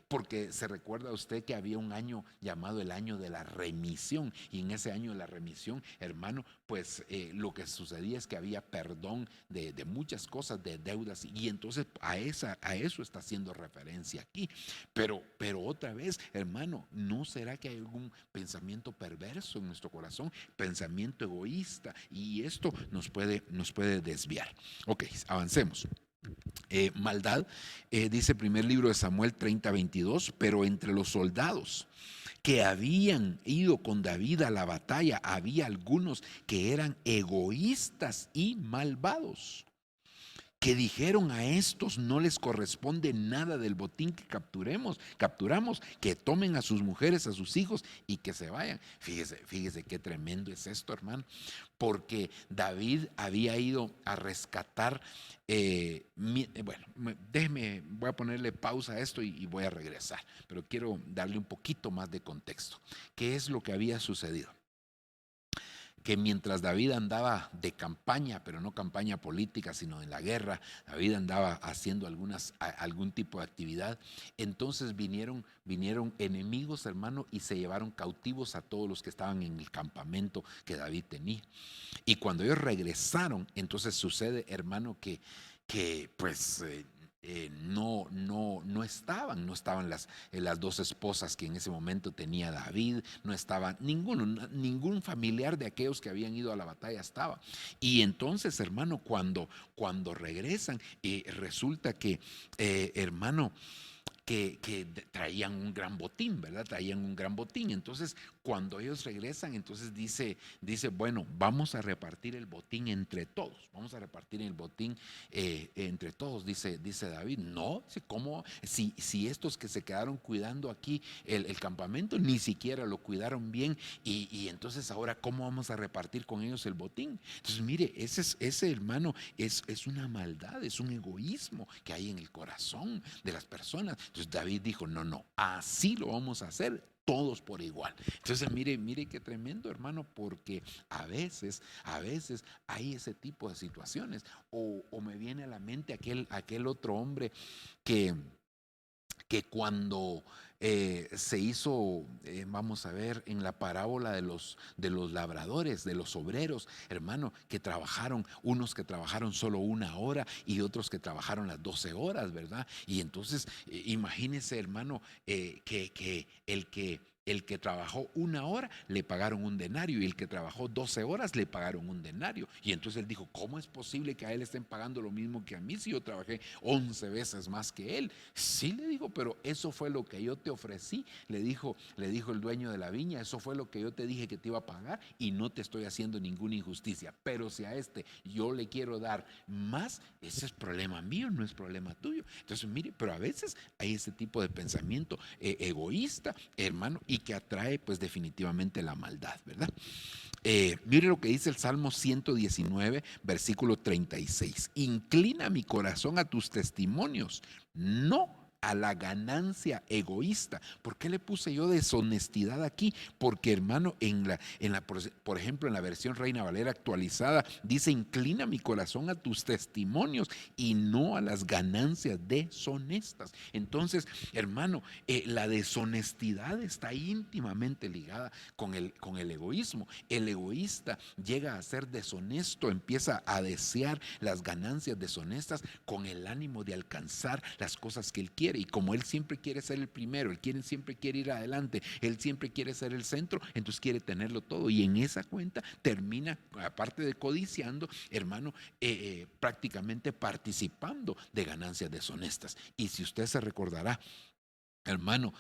Porque se recuerda usted que había un año llamado el año de la remisión, y en ese año de la remisión, hermano, pues lo que sucedía es que había perdón de muchas cosas, de deudas, y entonces a eso está haciendo referencia aquí. Pero otra vez, hermano, ¿no será que hay algún pensamiento perverso en nuestro corazón? Pensamiento egoísta, y esto nos puede desviar. Ok, avancemos. Maldad, dice el primer libro de Samuel 30:22, pero entre los soldados que habían ido con David a la batalla, había algunos que eran egoístas y malvados, que dijeron: a estos no les corresponde nada del botín que capturamos, que tomen a sus mujeres, a sus hijos y que se vayan. Fíjese qué tremendo es esto, hermano, porque David había ido a rescatar, bueno, déjeme, voy a ponerle pausa a esto y voy a regresar, pero quiero darle un poquito más de contexto. ¿Qué es lo que había sucedido? Que mientras David andaba de campaña, pero no campaña política, sino en la guerra, David andaba haciendo algún tipo de actividad, entonces vinieron enemigos, hermano, y se llevaron cautivos a todos los que estaban en el campamento que David tenía. Y cuando ellos regresaron, entonces sucede, hermano, que pues no estaban las dos esposas que en ese momento tenía David, no estaba ningún familiar de aquellos que habían ido a la batalla estaba. Y entonces, hermano, cuando regresan, resulta que, hermano, que traían un gran botín, ¿verdad? Traían un gran botín. Entonces, cuando ellos regresan, entonces dice, bueno, vamos a repartir el botín entre todos. Vamos a repartir el botín entre todos, dice David. No, ¿cómo? Si estos que se quedaron cuidando aquí el campamento ni siquiera lo cuidaron bien, y entonces ahora, ¿cómo vamos a repartir con ellos el botín? Entonces, mire, ese hermano es una maldad, es un egoísmo que hay en el corazón de las personas. Entonces David dijo: no, así lo vamos a hacer, todos por igual. Entonces mire qué tremendo, hermano, porque a veces hay ese tipo de situaciones. O me viene a la mente aquel otro hombre que cuando se hizo, vamos a ver, en la parábola de los labradores, de los obreros, hermano, que trabajaron, unos que trabajaron solo 1 hora y otros que trabajaron las 12 horas, ¿verdad? Y entonces, imagínese, hermano, que el que trabajó 1 hora le pagaron un denario y el que trabajó 12 horas le pagaron un denario. Y entonces él dijo, ¿cómo es posible que a él estén pagando lo mismo que a mí si yo trabajé 11 veces más que él? Sí, le digo, pero eso fue lo que yo te ofrecí, le dijo el dueño de la viña, eso fue lo que yo te dije que te iba a pagar y no te estoy haciendo ninguna injusticia. Pero si a este yo le quiero dar más, ese es problema mío, no es problema tuyo. Entonces, mire, pero a veces hay ese tipo de pensamiento egoísta, hermano, y que atrae pues definitivamente la maldad, ¿verdad? Mire lo que dice el Salmo 119, versículo 36. Inclina mi corazón a tus testimonios, no a la ganancia egoísta. ¿Por qué le puse yo deshonestidad aquí? Porque, hermano, por ejemplo, en la versión Reina Valera actualizada, dice, inclina mi corazón a tus testimonios y no a las ganancias deshonestas. Entonces, hermano, la deshonestidad está íntimamente ligada con el egoísmo. El egoísta llega a ser deshonesto, empieza a desear las ganancias deshonestas con el ánimo de alcanzar las cosas que él quiere. Y como él siempre quiere ser el primero, siempre quiere ir adelante, él siempre quiere ser el centro, entonces quiere tenerlo todo. Y en esa cuenta termina, aparte de codiciando, hermano, prácticamente participando de ganancias deshonestas. Y si usted se recordará, hermano,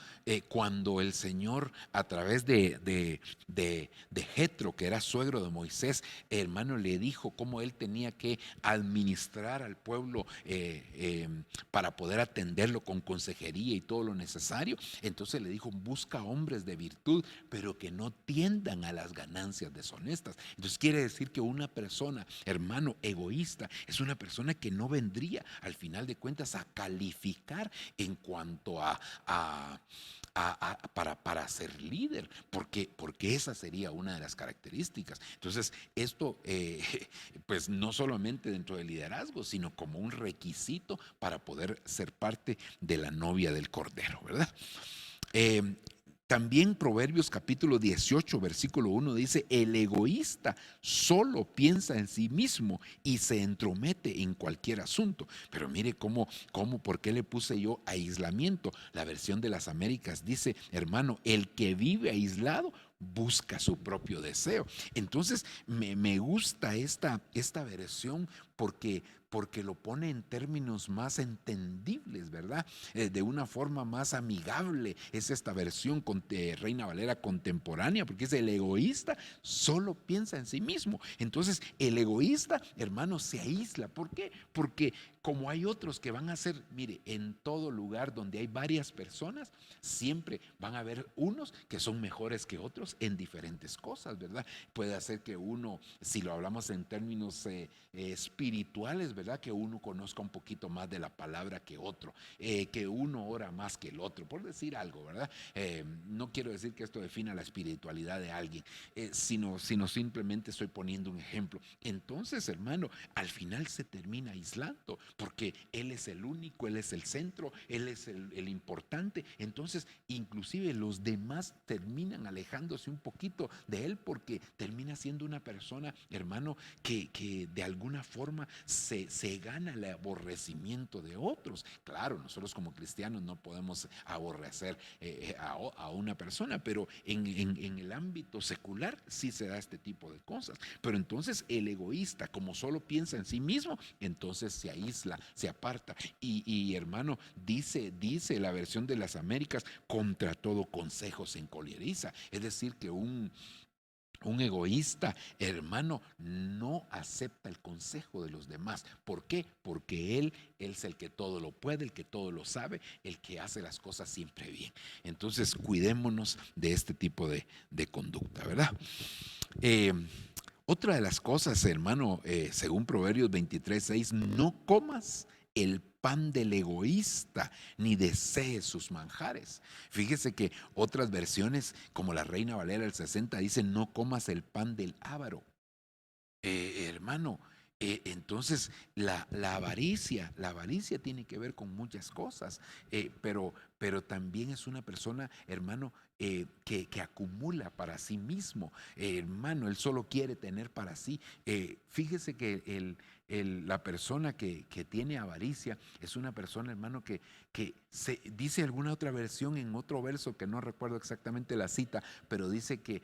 cuando el Señor a través de Jetro, que era suegro de Moisés, hermano, le dijo cómo él tenía que administrar al pueblo para poder atenderlo con consejería y todo lo necesario. Entonces le dijo, busca hombres de virtud, pero que no tiendan a las ganancias deshonestas. Entonces quiere decir que una persona, hermano, egoísta, es una persona que no vendría al final de cuentas a calificar en cuanto para ser líder, porque esa sería una de las características. Entonces, esto, pues no solamente dentro del liderazgo, sino como un requisito para poder ser parte de la novia del Cordero, ¿verdad? Eh, También Proverbios capítulo 18, versículo 1 dice, el egoísta solo piensa en sí mismo y se entromete en cualquier asunto. Pero mire ¿por qué le puse yo aislamiento? La versión de las Américas dice, hermano, el que vive aislado busca su propio deseo. Entonces me gusta esta versión porque lo pone en términos más entendibles, ¿verdad? De una forma más amigable. Es esta versión Reina Valera contemporánea, porque es el egoísta solo piensa en sí mismo. Entonces el egoísta, hermano, se aísla. ¿Por qué? Porque como hay otros que van a ser, mire, en todo lugar donde hay varias personas, siempre van a haber unos que son mejores que otros en diferentes cosas, ¿verdad? Puede hacer que uno, si lo hablamos en términos espirituales, ¿verdad? Que uno conozca un poquito más de la palabra que otro, que uno ora más que el otro, por decir algo, ¿verdad? No quiero decir que esto defina la espiritualidad de alguien, sino simplemente estoy poniendo un ejemplo. Entonces, hermano, al final se termina aislando, porque él es el único, él es el centro, él es el importante. Entonces, inclusive los demás terminan alejándose un poquito de él, porque termina siendo una persona, hermano, que de alguna forma se gana el aborrecimiento de otros. Claro, nosotros como cristianos no podemos aborrecer a una persona, pero en el ámbito secular sí se da este tipo de cosas. Pero entonces el egoísta, como solo piensa en sí mismo, entonces se aísla, se aparta. Y hermano, dice la versión de las Américas, contra todo consejo se encoleriza. Es decir, que un egoísta, hermano, no acepta el consejo de los demás. ¿Por qué? Porque él es el que todo lo puede, el que todo lo sabe, el que hace las cosas siempre bien. Entonces, cuidémonos de este tipo de conducta, ¿verdad? Eh, Otra de las cosas, hermano, según Proverbios 23:6, no comas el pan del egoísta, ni desees sus manjares. Fíjese que otras versiones, como la Reina Valera del 60, dicen, no comas el pan del avaro. Hermano, entonces la avaricia tiene que ver con muchas cosas, pero pero también es una persona, hermano, que acumula para sí mismo. Hermano, él solo quiere tener para sí. Fíjese que la persona que tiene avaricia es una persona, hermano, que se dice alguna otra versión en otro verso que no recuerdo exactamente la cita, pero dice que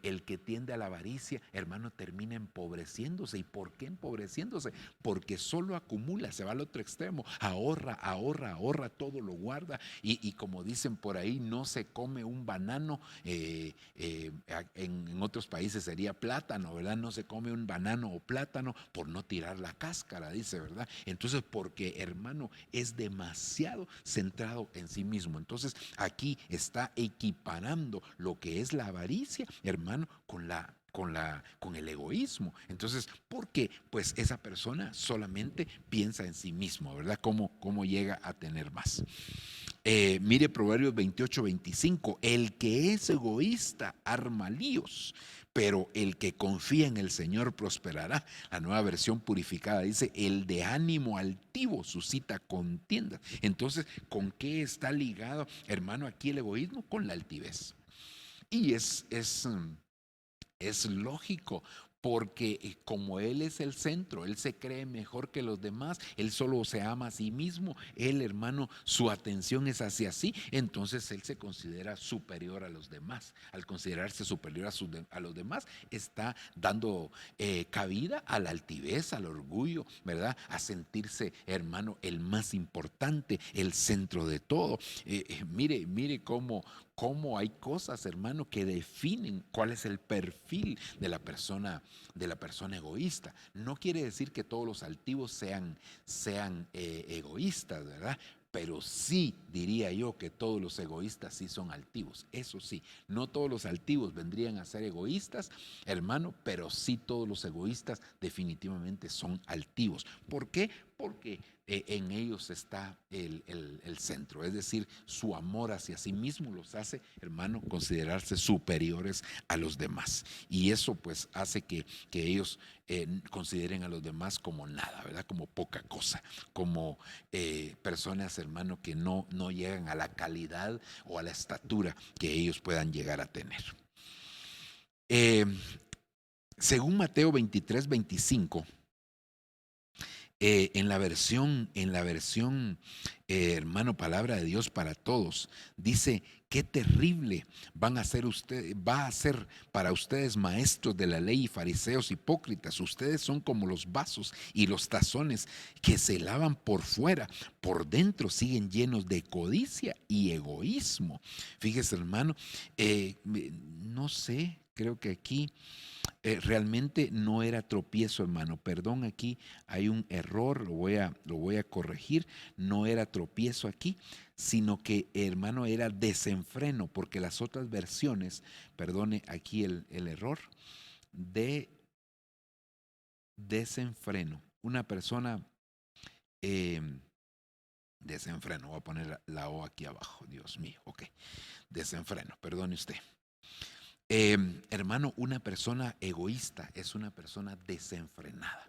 el que tiende a la avaricia, hermano, termina empobreciéndose. ¿Y por qué empobreciéndose? Porque solo acumula, se va al otro extremo, ahorra, ahorra, ahorra, todo lo guarda y como dicen por ahí, no se come un banano, en otros países sería plátano, ¿verdad? No se come un banano o plátano por no tirar la cáscara, dice, ¿verdad? Entonces, porque hermano, es demasiado centrado en sí mismo. Entonces, aquí está equiparando lo que es la avaricia, hermano, con el egoísmo. Entonces, ¿por qué? Pues esa persona solamente piensa en sí mismo, ¿verdad? ¿Cómo llega a tener más? Mire Proverbios 28-25, el que es egoísta arma líos, pero el que confía en el Señor prosperará. La nueva versión purificada dice, el de ánimo altivo suscita contienda. Entonces, ¿con qué está ligado, hermano, aquí el egoísmo? Con la altivez. Y es lógico, porque como Él es el centro, Él se cree mejor que los demás, Él solo se ama a sí mismo, Él, hermano, su atención es hacia sí, entonces Él se considera superior a los demás. Al considerarse superior a los demás, está dando cabida a la altivez, al orgullo, ¿verdad? A sentirse, hermano, el más importante, el centro de todo. Mire cómo hay cosas, hermano, que definen cuál es el perfil de la persona egoísta. No quiere decir que todos los altivos sean egoístas, ¿verdad? Pero sí diría yo que todos los egoístas sí son altivos. Eso sí, no todos los altivos vendrían a ser egoístas, hermano, pero sí todos los egoístas definitivamente son altivos. ¿Por qué? Porque en ellos está el centro, es decir, su amor hacia sí mismo los hace, hermano, considerarse superiores a los demás. Y eso pues hace que ellos consideren a los demás como nada, ¿verdad? Como poca cosa, como personas, hermano, que no llegan a la calidad o a la estatura que ellos puedan llegar a tener. Eh, Según Mateo 23-25, hermano, palabra de Dios para todos, dice, qué terrible va a ser para ustedes maestros de la ley y fariseos hipócritas. Ustedes son como los vasos y los tazones que se lavan por fuera, por dentro siguen llenos de codicia y egoísmo. Fíjese, hermano, no sé, creo que aquí realmente no era tropiezo, hermano. Perdón, aquí hay un error, lo voy a corregir. No era tropiezo aquí, sino que, hermano, era desenfreno, porque las otras versiones, perdone aquí el error, de desenfreno. Una persona, eh, desenfreno, voy a poner la O aquí abajo, Dios mío, ok. Desenfreno, perdone usted. Hermano, una persona egoísta es una persona desenfrenada.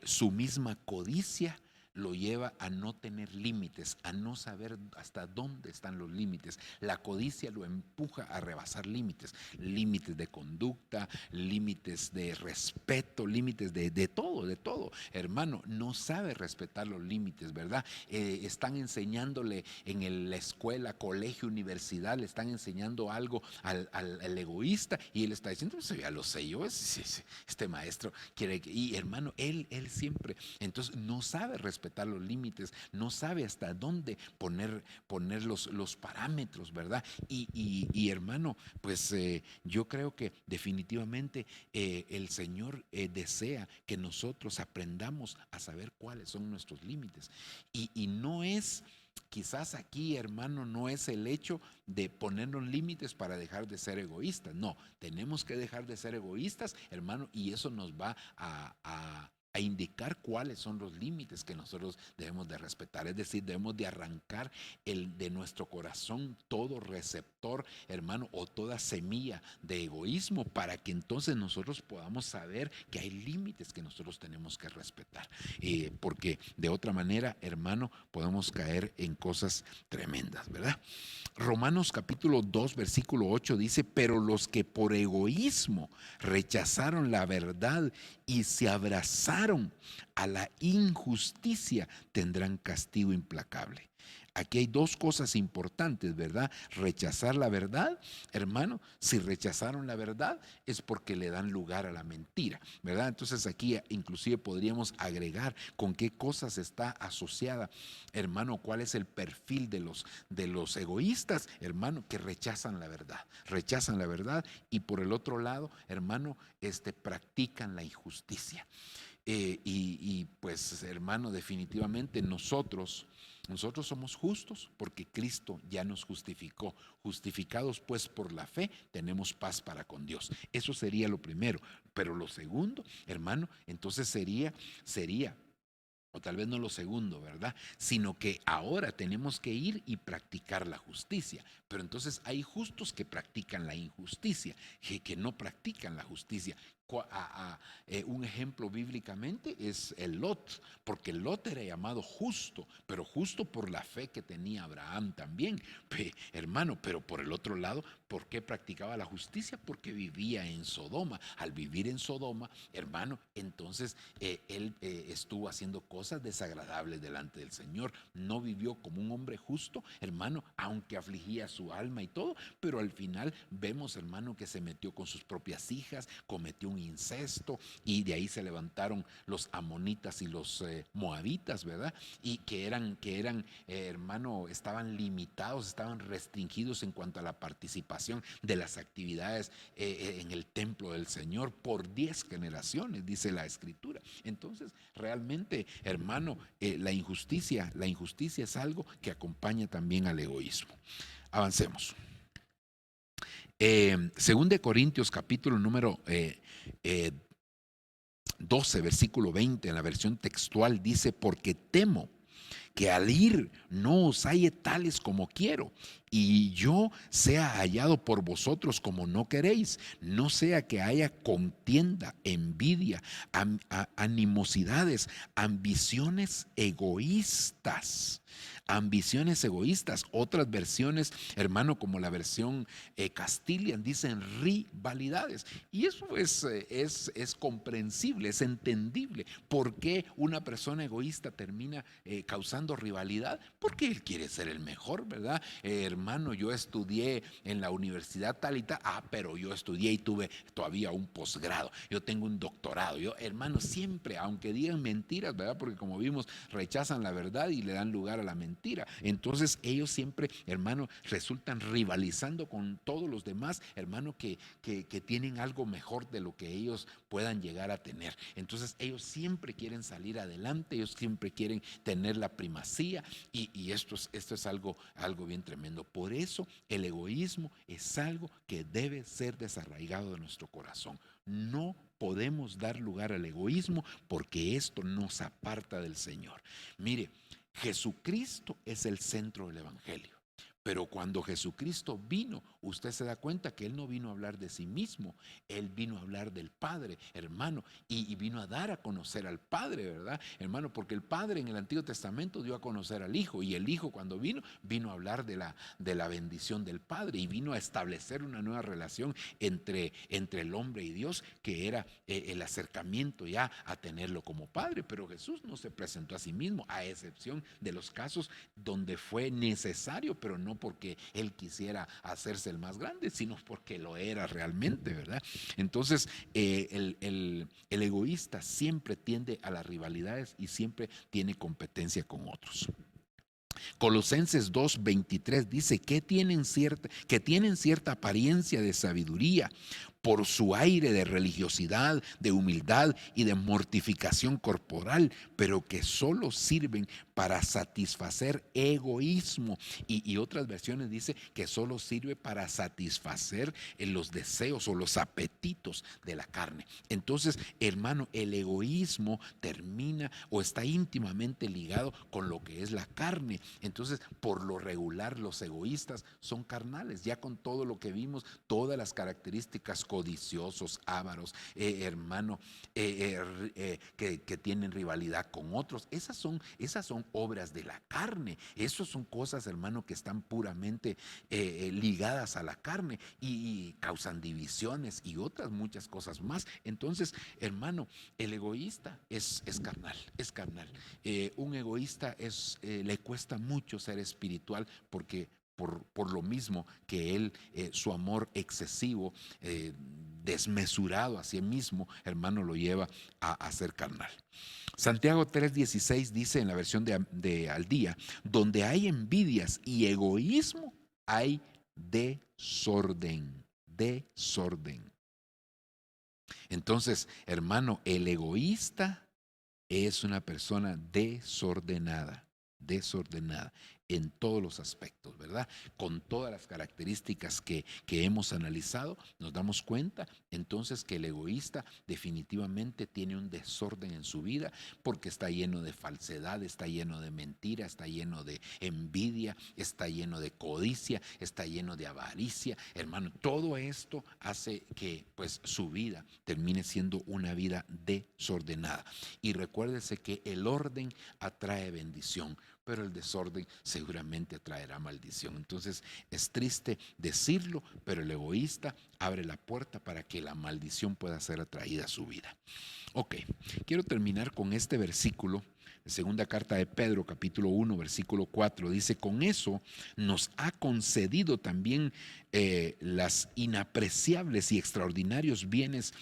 Su misma codicia lo lleva a no tener límites, a no saber hasta dónde están los límites. La codicia lo empuja a rebasar límites, límites de conducta, límites de respeto, límites de todo, de todo. Hermano, no sabe respetar los límites, ¿verdad? Están enseñándole en la escuela, colegio, universidad, le están enseñando algo al egoísta y él está diciendo, pues ya lo sé yo, este maestro quiere que, y hermano, él siempre, entonces no sabe respetar los límites, no sabe hasta dónde poner los parámetros, ¿verdad? Hermano, pues yo creo que definitivamente el Señor desea que nosotros aprendamos a saber cuáles son nuestros límites. Y no es... Quizás aquí, hermano, no es el hecho de ponernos límites para dejar de ser egoístas. No, tenemos que dejar de ser egoístas, hermano, y eso nos va a a indicar cuáles son los límites que nosotros debemos de respetar. Es decir, debemos de arrancar de nuestro corazón todo receptor, hermano, o toda semilla de egoísmo, para que entonces nosotros podamos saber que hay límites que nosotros tenemos que respetar. Porque de otra manera, hermano, podemos caer en cosas tremendas, ¿verdad? Romanos capítulo 2, versículo 8 dice: pero los que por egoísmo rechazaron la verdad y se abrazaron a la injusticia tendrán castigo implacable. Aquí hay dos cosas importantes, ¿verdad? Rechazar la verdad, hermano. Si rechazaron la verdad es porque le dan lugar a la mentira, ¿verdad? Entonces aquí inclusive podríamos agregar con qué cosas está asociada, hermano, cuál es el perfil de los egoístas, hermano, que rechazan la verdad y por el otro lado, hermano, practican la injusticia. Pues, hermano, definitivamente nosotros somos justos porque Cristo ya nos justificó. Justificados pues por la fe, tenemos paz para con Dios. Eso sería lo primero. Pero lo segundo, hermano, entonces sería, o tal vez no lo segundo, ¿verdad? Sino que ahora tenemos que ir y practicar la justicia. Pero entonces hay justos que practican la injusticia, que no practican la justicia. Un ejemplo bíblicamente es el Lot, porque Lot era llamado justo, pero justo por la fe que tenía Abraham también, hermano. Pero por el otro lado, ¿por qué practicaba la justicia? Porque vivía en Sodoma. Al vivir en Sodoma, hermano, entonces él estuvo haciendo cosas desagradables delante del Señor. No vivió como un hombre justo, hermano, aunque afligía su alma y todo, pero al final vemos, hermano, que se metió con sus propias hijas, cometió un incesto, y de ahí se levantaron los amonitas y los moabitas, ¿verdad? Y que eran hermano, estaban limitados, estaban restringidos en cuanto a la participación de las actividades en el templo del Señor por 10 generaciones, dice la Escritura. Entonces, realmente, hermano, la injusticia es algo que acompaña también al egoísmo. Avancemos. Según de Corintios capítulo número 12, versículo 20, en la versión textual dice: porque temo que al ir no os halle tales como quiero, y yo sea hallado por vosotros como no queréis, no sea que haya contienda, envidia, animosidades, ambiciones egoístas. Ambiciones egoístas. Otras versiones, hermano, como la versión Castilian, dicen rivalidades. Y eso es comprensible, es entendible. ¿Por qué una persona egoísta termina causando rivalidad? Porque él quiere ser el mejor, ¿verdad? Hermano, yo estudié en la universidad tal y tal, pero yo estudié y tuve todavía un posgrado, yo tengo un doctorado. Yo, hermano, siempre, aunque digan mentiras, ¿verdad? Porque como vimos, rechazan la verdad y le dan lugar a la mentira. Entonces ellos siempre, hermano, resultan rivalizando con todos los demás, hermano, que tienen algo mejor de lo que ellos puedan llegar a tener. Entonces ellos siempre quieren salir adelante, ellos siempre quieren tener la primacía, y esto es algo bien tremendo. Por eso el egoísmo es algo que debe ser desarraigado de nuestro corazón. No podemos dar lugar al egoísmo, porque esto nos aparta del Señor. Mire, Jesucristo es el centro del evangelio. Pero cuando Jesucristo vino, usted se da cuenta que Él no vino a hablar de sí mismo, Él vino a hablar del Padre, hermano, y vino a dar a conocer al Padre, ¿verdad, hermano? Porque el Padre en el Antiguo Testamento dio a conocer al Hijo, y el Hijo cuando vino a hablar de la bendición del Padre, y vino a establecer una nueva relación entre el hombre y Dios, que era el acercamiento ya a tenerlo como Padre. Pero Jesús no se presentó a sí mismo, a excepción de los casos donde fue necesario, pero no porque Él quisiera hacerse el más grande, sino porque lo era realmente, ¿verdad? Entonces, el egoísta siempre tiende a las rivalidades y siempre tiene competencia con otros. Colosenses 2:23 dice que tienen cierta apariencia de sabiduría, por su aire de religiosidad, de humildad y de mortificación corporal, pero que solo sirven para satisfacer egoísmo. Y otras versiones dice que solo sirve para satisfacer los deseos o los apetitos de la carne. Entonces, hermano, el egoísmo termina o está íntimamente ligado con lo que es la carne. Entonces, por lo regular, los egoístas son carnales, ya con todo lo que vimos, todas las características: codiciosos, ávaros, hermano, que tienen rivalidad con otros. Esas son obras de la carne. Esas son cosas, hermano, que están puramente ligadas a la carne y causan divisiones y otras muchas cosas más. Entonces, hermano, el egoísta es carnal, es carnal. Un egoísta le cuesta mucho ser espiritual porque por lo mismo que él, su amor excesivo, desmesurado hacia sí mismo, hermano, lo lleva a ser carnal. Santiago 3:16 dice en la versión de Al Día: donde hay envidias y egoísmo, hay desorden, desorden. Entonces, hermano, el egoísta es una persona desordenada, desordenada en todos los aspectos, ¿verdad? Con todas las características que hemos analizado, nos damos cuenta entonces que el egoísta definitivamente tiene un desorden en su vida, porque está lleno de falsedad, está lleno de mentira, está lleno de envidia, está lleno de codicia, está lleno de avaricia. Hermano, todo esto hace que pues su vida termine siendo una vida desordenada. Y recuérdese que el orden atrae bendición, pero el desorden seguramente traerá maldición. Entonces es triste decirlo, pero el egoísta abre la puerta para que la maldición pueda ser atraída a su vida. Ok, quiero terminar con este versículo. Segunda carta de Pedro, capítulo 1, versículo 4, dice: con eso nos ha concedido también los inapreciables y extraordinarios bienes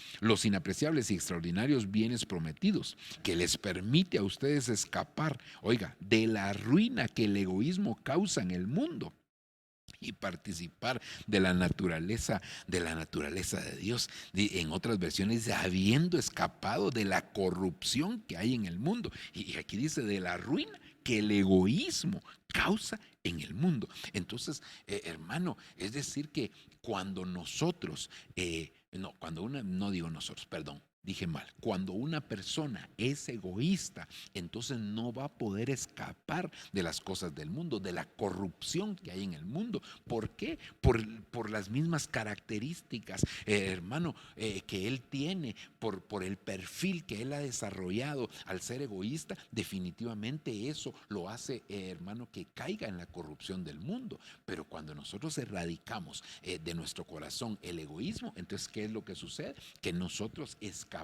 prometidos, que les permite a ustedes escapar, oiga, de la ruina que el egoísmo causa en el mundo, y participar de la naturaleza de Dios. En otras versiones dice: habiendo escapado de la corrupción que hay en el mundo. Y aquí dice: de la ruina que el egoísmo causa en el mundo. Entonces, hermano, es decir que cuando nosotros, no digo nosotros, perdón, dije mal. Cuando una persona es egoísta, entonces no va a poder escapar de las cosas del mundo, de la corrupción que hay en el mundo. ¿Por qué? Por las mismas características, hermano, que él tiene, por el perfil que él ha desarrollado al ser egoísta. Definitivamente eso lo hace, hermano, que caiga en la corrupción del mundo. Pero cuando nosotros erradicamos de nuestro corazón el egoísmo, entonces, ¿qué es lo que sucede? Que nosotros escapamos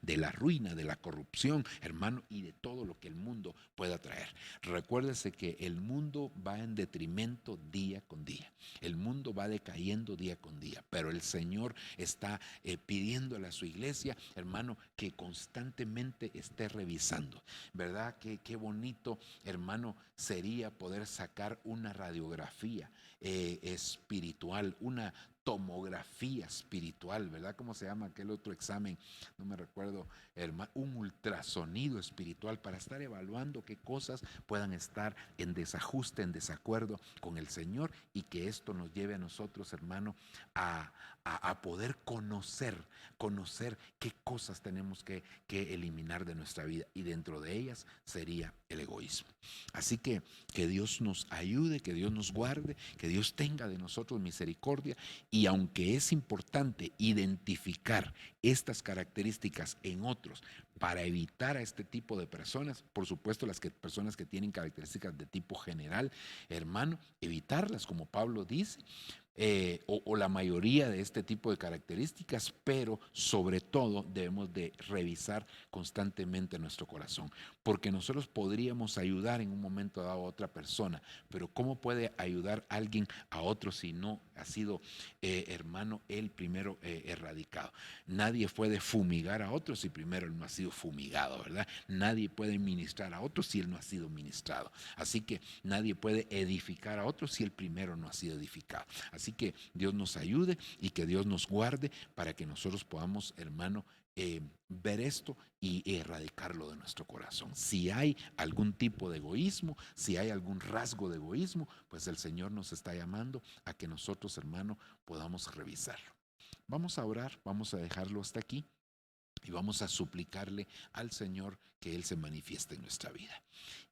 de la ruina, de la corrupción, hermano, y de todo lo que el mundo pueda traer. Recuérdese que el mundo va en detrimento día con día. El mundo va decayendo día con día, pero el Señor está pidiéndole a su iglesia, hermano, que constantemente esté revisando. ¿Verdad? Qué bonito, hermano, sería poder sacar una radiografía espiritual, una tomografía espiritual, ¿verdad? ¿Cómo se llama aquel otro examen? No me recuerdo, hermano, un ultrasonido espiritual, para estar evaluando qué cosas puedan estar en desajuste, en desacuerdo con el Señor, y que esto nos lleve a nosotros, hermano, a poder conocer qué cosas tenemos que eliminar de nuestra vida, y dentro de ellas sería el egoísmo. Así que Dios nos ayude, que Dios nos guarde, que Dios tenga de nosotros misericordia. Y aunque es importante identificar estas características en otros para evitar a este tipo de personas, por supuesto personas que tienen características de tipo general, hermano, evitarlas, como Pablo dice, o la mayoría de este tipo de características, pero sobre todo debemos de revisar constantemente nuestro corazón, porque nosotros podríamos ayudar en un momento dado a otra persona, pero ¿cómo puede ayudar alguien a otro si no ha sido, hermano, él primero erradicado? Nadie puede fumigar a otro si primero él no ha sido fumigado, ¿verdad? Nadie puede ministrar a otro si él no ha sido ministrado. Así que nadie puede edificar a otro si él primero no ha sido edificado. Así que Dios nos ayude y que Dios nos guarde para que nosotros podamos, hermano, ver esto y erradicarlo de nuestro corazón. Si hay algún tipo de egoísmo, si hay algún rasgo de egoísmo, pues el Señor nos está llamando a que nosotros, hermano, podamos revisarlo. Vamos a orar, vamos a dejarlo hasta aquí y vamos a suplicarle al Señor que Él se manifieste en nuestra vida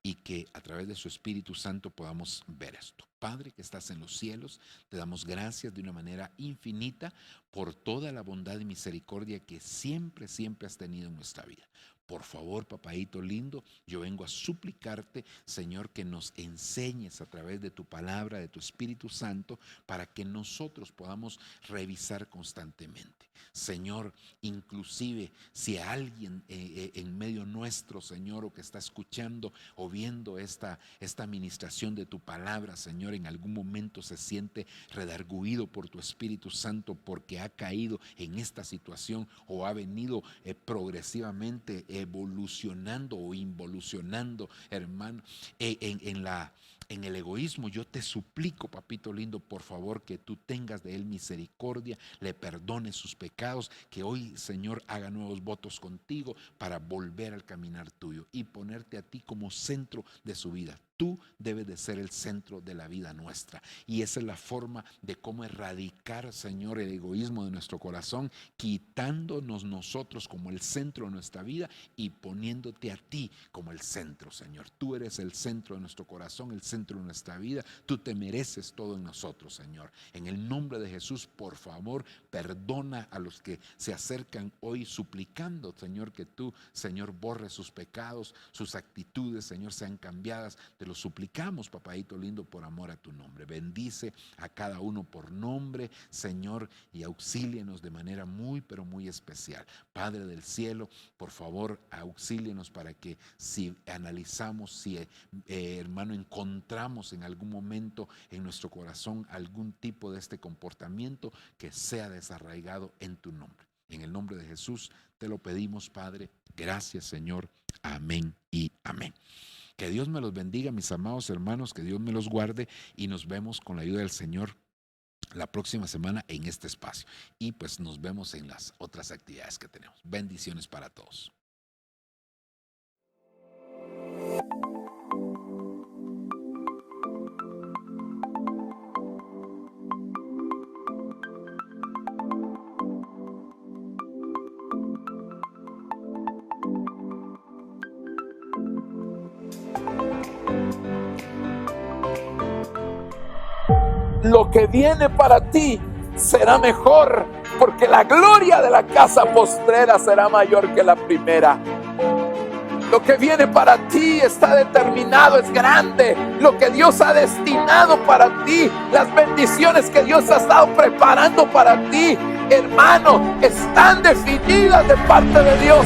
y que a través de su Espíritu Santo podamos ver esto. Padre que estás en los cielos, te damos gracias de una manera infinita por toda la bondad y misericordia que siempre, siempre has tenido en nuestra vida. Por favor, papadito lindo, yo vengo a suplicarte, Señor, que nos enseñes a través de tu palabra, de tu Espíritu Santo, para que nosotros podamos revisar constantemente. Señor, inclusive si alguien en medio nuestro, Señor, o que está escuchando o viendo esta administración de tu palabra, Señor, en algún momento se siente redarguido por tu Espíritu Santo porque ha caído en esta situación o ha venido progresivamente evolucionando o involucionando, hermano, en el egoísmo, yo te suplico, papito lindo, por favor, que tú tengas de él misericordia, le perdones sus pecados, que hoy, Señor, haga nuevos votos contigo para volver al caminar tuyo y ponerte a ti como centro de su vida. Tú debes de ser el centro de la vida nuestra. Y esa es la forma de cómo erradicar, Señor, el egoísmo de nuestro corazón, quitándonos nosotros como el centro de nuestra vida y poniéndote a ti como el centro, Señor. Tú eres el centro de nuestro corazón, el centro de nuestra vida. Tú te mereces todo en nosotros, Señor. En el nombre de Jesús, por favor, perdona a los que se acercan hoy suplicando, Señor, que tú, Señor, borres sus pecados, sus actitudes, Señor, sean cambiadas. Te lo suplicamos, papadito lindo, por amor a tu nombre. Bendice a cada uno por nombre, Señor, y auxílienos de manera muy, pero muy especial. Padre del cielo, por favor, auxílienos para que si analizamos, si hermano, encontramos en algún momento en nuestro corazón algún tipo de este comportamiento, que sea desarraigado en tu nombre. En el nombre de Jesús te lo pedimos, Padre. Gracias, Señor. Amén y amén. Que Dios me los bendiga, mis amados hermanos, que Dios me los guarde y nos vemos con la ayuda del Señor la próxima semana en este espacio. Y pues nos vemos en las otras actividades que tenemos. Bendiciones para todos. Lo que viene para ti será mejor, porque la gloria de la casa postrera será mayor que la primera. Lo que viene para ti está determinado, es grande. Lo que Dios ha destinado para ti, las bendiciones que Dios ha estado preparando para ti, hermano, están definidas de parte de Dios.